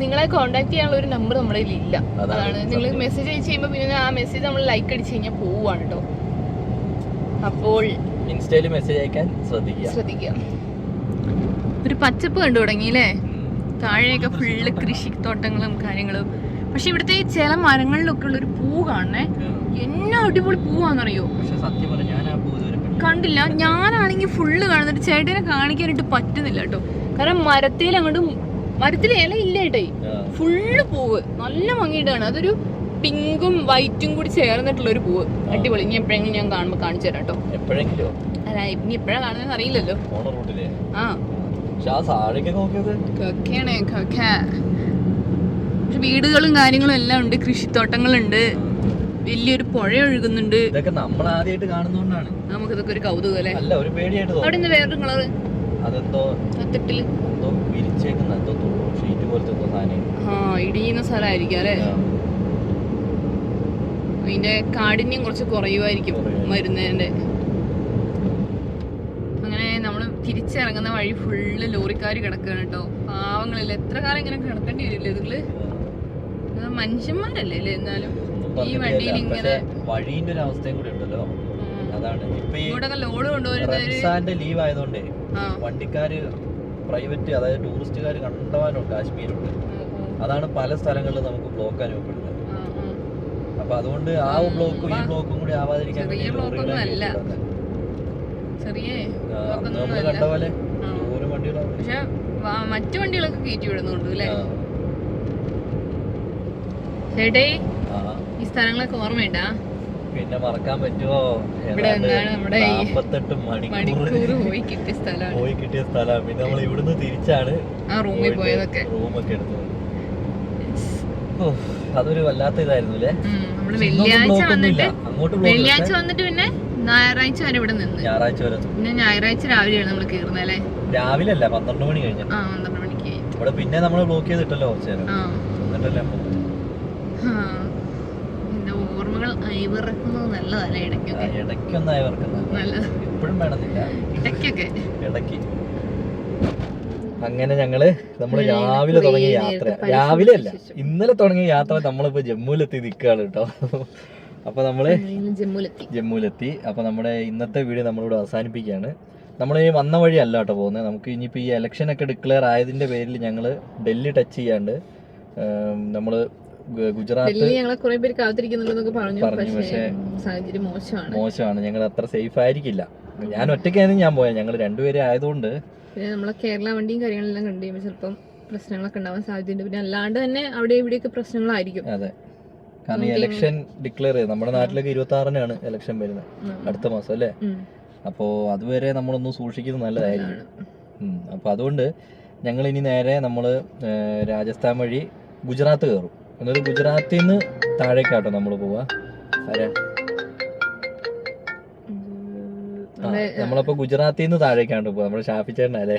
Speaker 2: നിങ്ങളെ കോണ്ടാക്ട് ചെയ്യാനുള്ള ഒരു നമ്പർ നമ്മുടെ കയ്യിൽ ഇല്ല. അതാണ് നിങ്ങൾ മെസ്സേജ് അയച്ചു കഴിയുമ്പോൾ പിന്നെ ആ മെസ്സേജ് നമ്മൾ ലൈക്ക് അടിച്ച് കഴിഞ്ഞാൽ പോവാണ് കേട്ടോ. അപ്പോൾ
Speaker 1: ഇൻസ്റ്റയിൽ മെസ്സേജ് അയക്കാൻ ശ്രദ്ധിക്കുക.
Speaker 2: ഒരു പച്ചപ്പ് കണ്ടു തുടങ്ങിയില്ലേ? താഴെയൊക്കെ ഫുള്ള് കൃഷിത്തോട്ടങ്ങളും കാര്യങ്ങളും. പക്ഷെ ഇവിടുത്തെ ചില മരങ്ങളിലൊക്കെ ഉള്ള ഒരു പൂ കാണണേ, എന്നാ അടിപൊളി പൂവാന്നറിയോ? കണ്ടില്ല, ഞാനാണെങ്കിൽ ഫുള്ള് കാണുന്നുണ്ട്. ചേട്ടനെ കാണിക്കാനായിട്ട് പറ്റുന്നില്ല കേട്ടോ. കാരണം മരത്തിൽ ഇല ഇല്ല കേട്ടേ, ഫുള്ള് പൂവ് നല്ല ഭംഗിയിട്ടാണ്. അതൊരു പിങ്കും വൈറ്റും കൂടി ചേർന്നിട്ടുള്ള ഒരു പൂവ്, അടിപൊളി. ഇനി എപ്പോഴെങ്കിലും ഞാൻ കാണുമ്പോ കാണിച്ചു തരാം കേട്ടോ. അല്ല, ഇനി എപ്പോഴാ കാണുന്നത് അറിയില്ലല്ലോ. പക്ഷെ വീടുകളും കാര്യങ്ങളും എല്ലാം ഉണ്ട്, കൃഷിത്തോട്ടങ്ങളുണ്ട്, വലിയൊരു പുഴ ഒഴുകുന്നുണ്ട്.
Speaker 1: ഇതൊക്കെ നമ്മൾ ആദ്യമായിട്ട് കാണുന്നോണ്ടാണ്
Speaker 2: നമുക്കിതൊക്കെ ഒരു കൗതുകം അല്ലേ?
Speaker 1: അല്ല, ഒരു പേടിയായിട്ട്
Speaker 2: അവിടെ നിന്ന് വേറൊരു കളറ്,
Speaker 1: അതെന്തോ തട്ടില് വിരിച്ചേക്കുന്ന ഷീറ്റ് പോലത്തെ സാധനം.
Speaker 2: ഇടിയുന്ന സ്ഥലമായിരിക്കും അല്ലേ? അതിന്റെ കാഠിന്യം കുറച്ച് കുറയുമായിരിക്കും മരുന്നതിന്റെ. അങ്ങനെ നമ്മൾ തിരിച്ചിറങ്ങുന്ന വഴി ഫുള്ള് ലോറിക്കാർ കിടക്കുകയാണ് കേട്ടോ. പാവങ്ങളില്ല, എത്ര കാലം ഇങ്ങനെ കിടക്കേണ്ടി വരില്ലേ ഇതില്? മനുഷ്യന്മാരല്ലേ അല്ലേ? എന്നാലും ഈ വണ്ടിയിൽ ഇങ്ങനെ
Speaker 1: വഴീന്റെ ഒരു അവസ്ഥയും കൂടി ഉണ്ടല്ലോ. അതാണ്
Speaker 2: ഇപ്പൊ ലോഡ് കൊണ്ടുവരുന്നത്
Speaker 1: ലീവ് ആയതുകൊണ്ടേ വണ്ടിക്കാര് പ്രൈവറ്റ്, അതായത് ടൂറിസ്റ്റുകാർ കണ്ടവാനുണ്ട് കാശ്മീരുണ്ട്. അതാണ് പല സ്ഥലങ്ങളിലും നമുക്ക് ബ്ലോക്ക് അനുഭവപ്പെടുന്നത്. അപ്പൊ അപ്പൊ അതുകൊണ്ട് ആ ബ്ലോക്കും ഈ ബ്ലോക്കും കൂടി ആവാതിരിക്കാൻ
Speaker 2: ചെറിയ ബ്ലോക്കൊന്നും അല്ല, ചെറിയ
Speaker 1: നമ്മള് കണ്ട പോലെ ഓരോ വണ്ടികളാണ്.
Speaker 2: പക്ഷെ മറ്റു വണ്ടികളൊക്കെ കയറ്റി വിടുന്നുണ്ട് അല്ലേ ചേട്ടേ? ഈ സ്ഥലങ്ങളൊക്കെ ഓർമ്മയുണ്ടാ?
Speaker 1: പിന്നെ മറക്കാൻ പറ്റുമോ?
Speaker 2: ഇവിടെ നമ്മുടെ
Speaker 1: 48 മണിക്കൂർ
Speaker 2: പോയി കിട്ടിയ
Speaker 1: സ്ഥലമാണ്. പിന്നെ നമ്മൾ ഇവിടുന്ന് തിരിച്ചാണ്
Speaker 2: ആ റൂമിൽ പോയതൊക്കെ,
Speaker 1: റൂമൊക്കെ എടുത്തത്. അതൊരു വല്ലാത്ത ഇതായിരുന്നു അല്ലേ.
Speaker 2: നമ്മള് വെള്ളിയാഴ്ച വന്നിട്ട് പിന്നെ ഞായറാഴ്ച വരെ ഇവിടെ നിന്ന്,
Speaker 1: ഞായറാഴ്ച വരെ
Speaker 2: പിന്നെ ഞായറാഴ്ച രാവിലെയാണ് നമ്മൾ കീറുന്നത് അല്ലേ?
Speaker 1: രാവിലെ അല്ല, 12 മണി കഴിഞ്ഞു.
Speaker 2: 12 മണിക്ക്
Speaker 1: ഇവിടെ പിന്നെ നമ്മള് ബ്ലോക്ക് ചെയ്തിട്ടല്ലോ കുറച്ചു നേരം, എന്നിട്ടല്ലേ
Speaker 2: പിന്നെ ഓർമ്മകൾ അയവിറക്കുന്നത് നല്ലതല്ലേ?
Speaker 1: ഇടയ്ക്കൊന്നും അയവിറക്കുന്നത് എപ്പോഴും വേണമെന്നില്ല, ഇടയ്ക്കൊക്കെ. അങ്ങനെ നമ്മള് രാവിലെ തുടങ്ങിയ യാത്ര, രാവിലെ അല്ല ഇന്നലെ തുടങ്ങിയ യാത്ര നമ്മളിപ്പോ ജമ്മുവിലെത്തി നിൽക്കുകയാണ് കേട്ടോ. അപ്പൊ നമ്മള് ജമ്മുവിലെത്തി. അപ്പൊ നമ്മുടെ ഇന്നത്തെ വീഡിയോ നമ്മളിവിടെ അവസാനിപ്പിക്കുകയാണ്. നമ്മൾ ഈ വന്ന വഴി അല്ല കേട്ടോ പോകുന്നത്. നമുക്ക് ഇനിയിപ്പോൾ ഈ ഇലക്ഷൻ ഒക്കെ ഡിക്ലെയർ ആയതിന്റെ പേരിൽ ഞങ്ങള് ഡൽഹി ടച്ച് ചെയ്യാണ്ട് നമ്മള് ഗുജറാത്ത് പറഞ്ഞു. പക്ഷേ മോശമാണ്, ഞങ്ങൾ അത്ര സേഫ് ആയിരിക്കില്ല. ഞാൻ ഒറ്റയ്ക്കായിരുന്നു ഞാൻ പോയത്, ഞങ്ങൾ രണ്ടുപേരെ ആയതുകൊണ്ട്.
Speaker 2: പിന്നെ നമ്മളെ കേരള വണ്ടിയും കാര്യങ്ങളെല്ലാം കണ്ടു കഴിയുമ്പോൾ ചിലപ്പം പ്രശ്നങ്ങളൊക്കെ ഉണ്ടാവാൻ സാധ്യതയുണ്ട്. പിന്നെ അല്ലാണ്ട് തന്നെ അവിടെ ഇവിടെയൊക്കെ പ്രശ്നങ്ങളായിരിക്കും.
Speaker 1: അതെ, കാരണം ഈ ഇലക്ഷൻ ഡിക്ലെയർ ചെയ്ത് നമ്മുടെ നാട്ടിലൊക്കെ 26-നാണ് ഇലക്ഷൻ വരുന്നത്, അടുത്ത മാസം അല്ലേ. അപ്പോ അതുവരെ നമ്മളൊന്ന് സൂക്ഷിക്കുന്നത് നല്ലതായിരിക്കും. അപ്പൊ അതുകൊണ്ട് ഞങ്ങൾ ഇനി നേരെ നമ്മള് രാജസ്ഥാൻ വഴി ഗുജറാത്ത് കയറും. എന്നിട്ട് ഗുജറാത്തിൽ നിന്ന് താഴേക്കാട്ടോ നമ്മൾ പോവാ. നമ്മളപ്പോ ഗുജറാത്തിൽ നിന്ന് താഴേക്കാണ്ട് പോവാ, നമ്മുടെ ഷാഫി ചേട്ടനല്ലേ.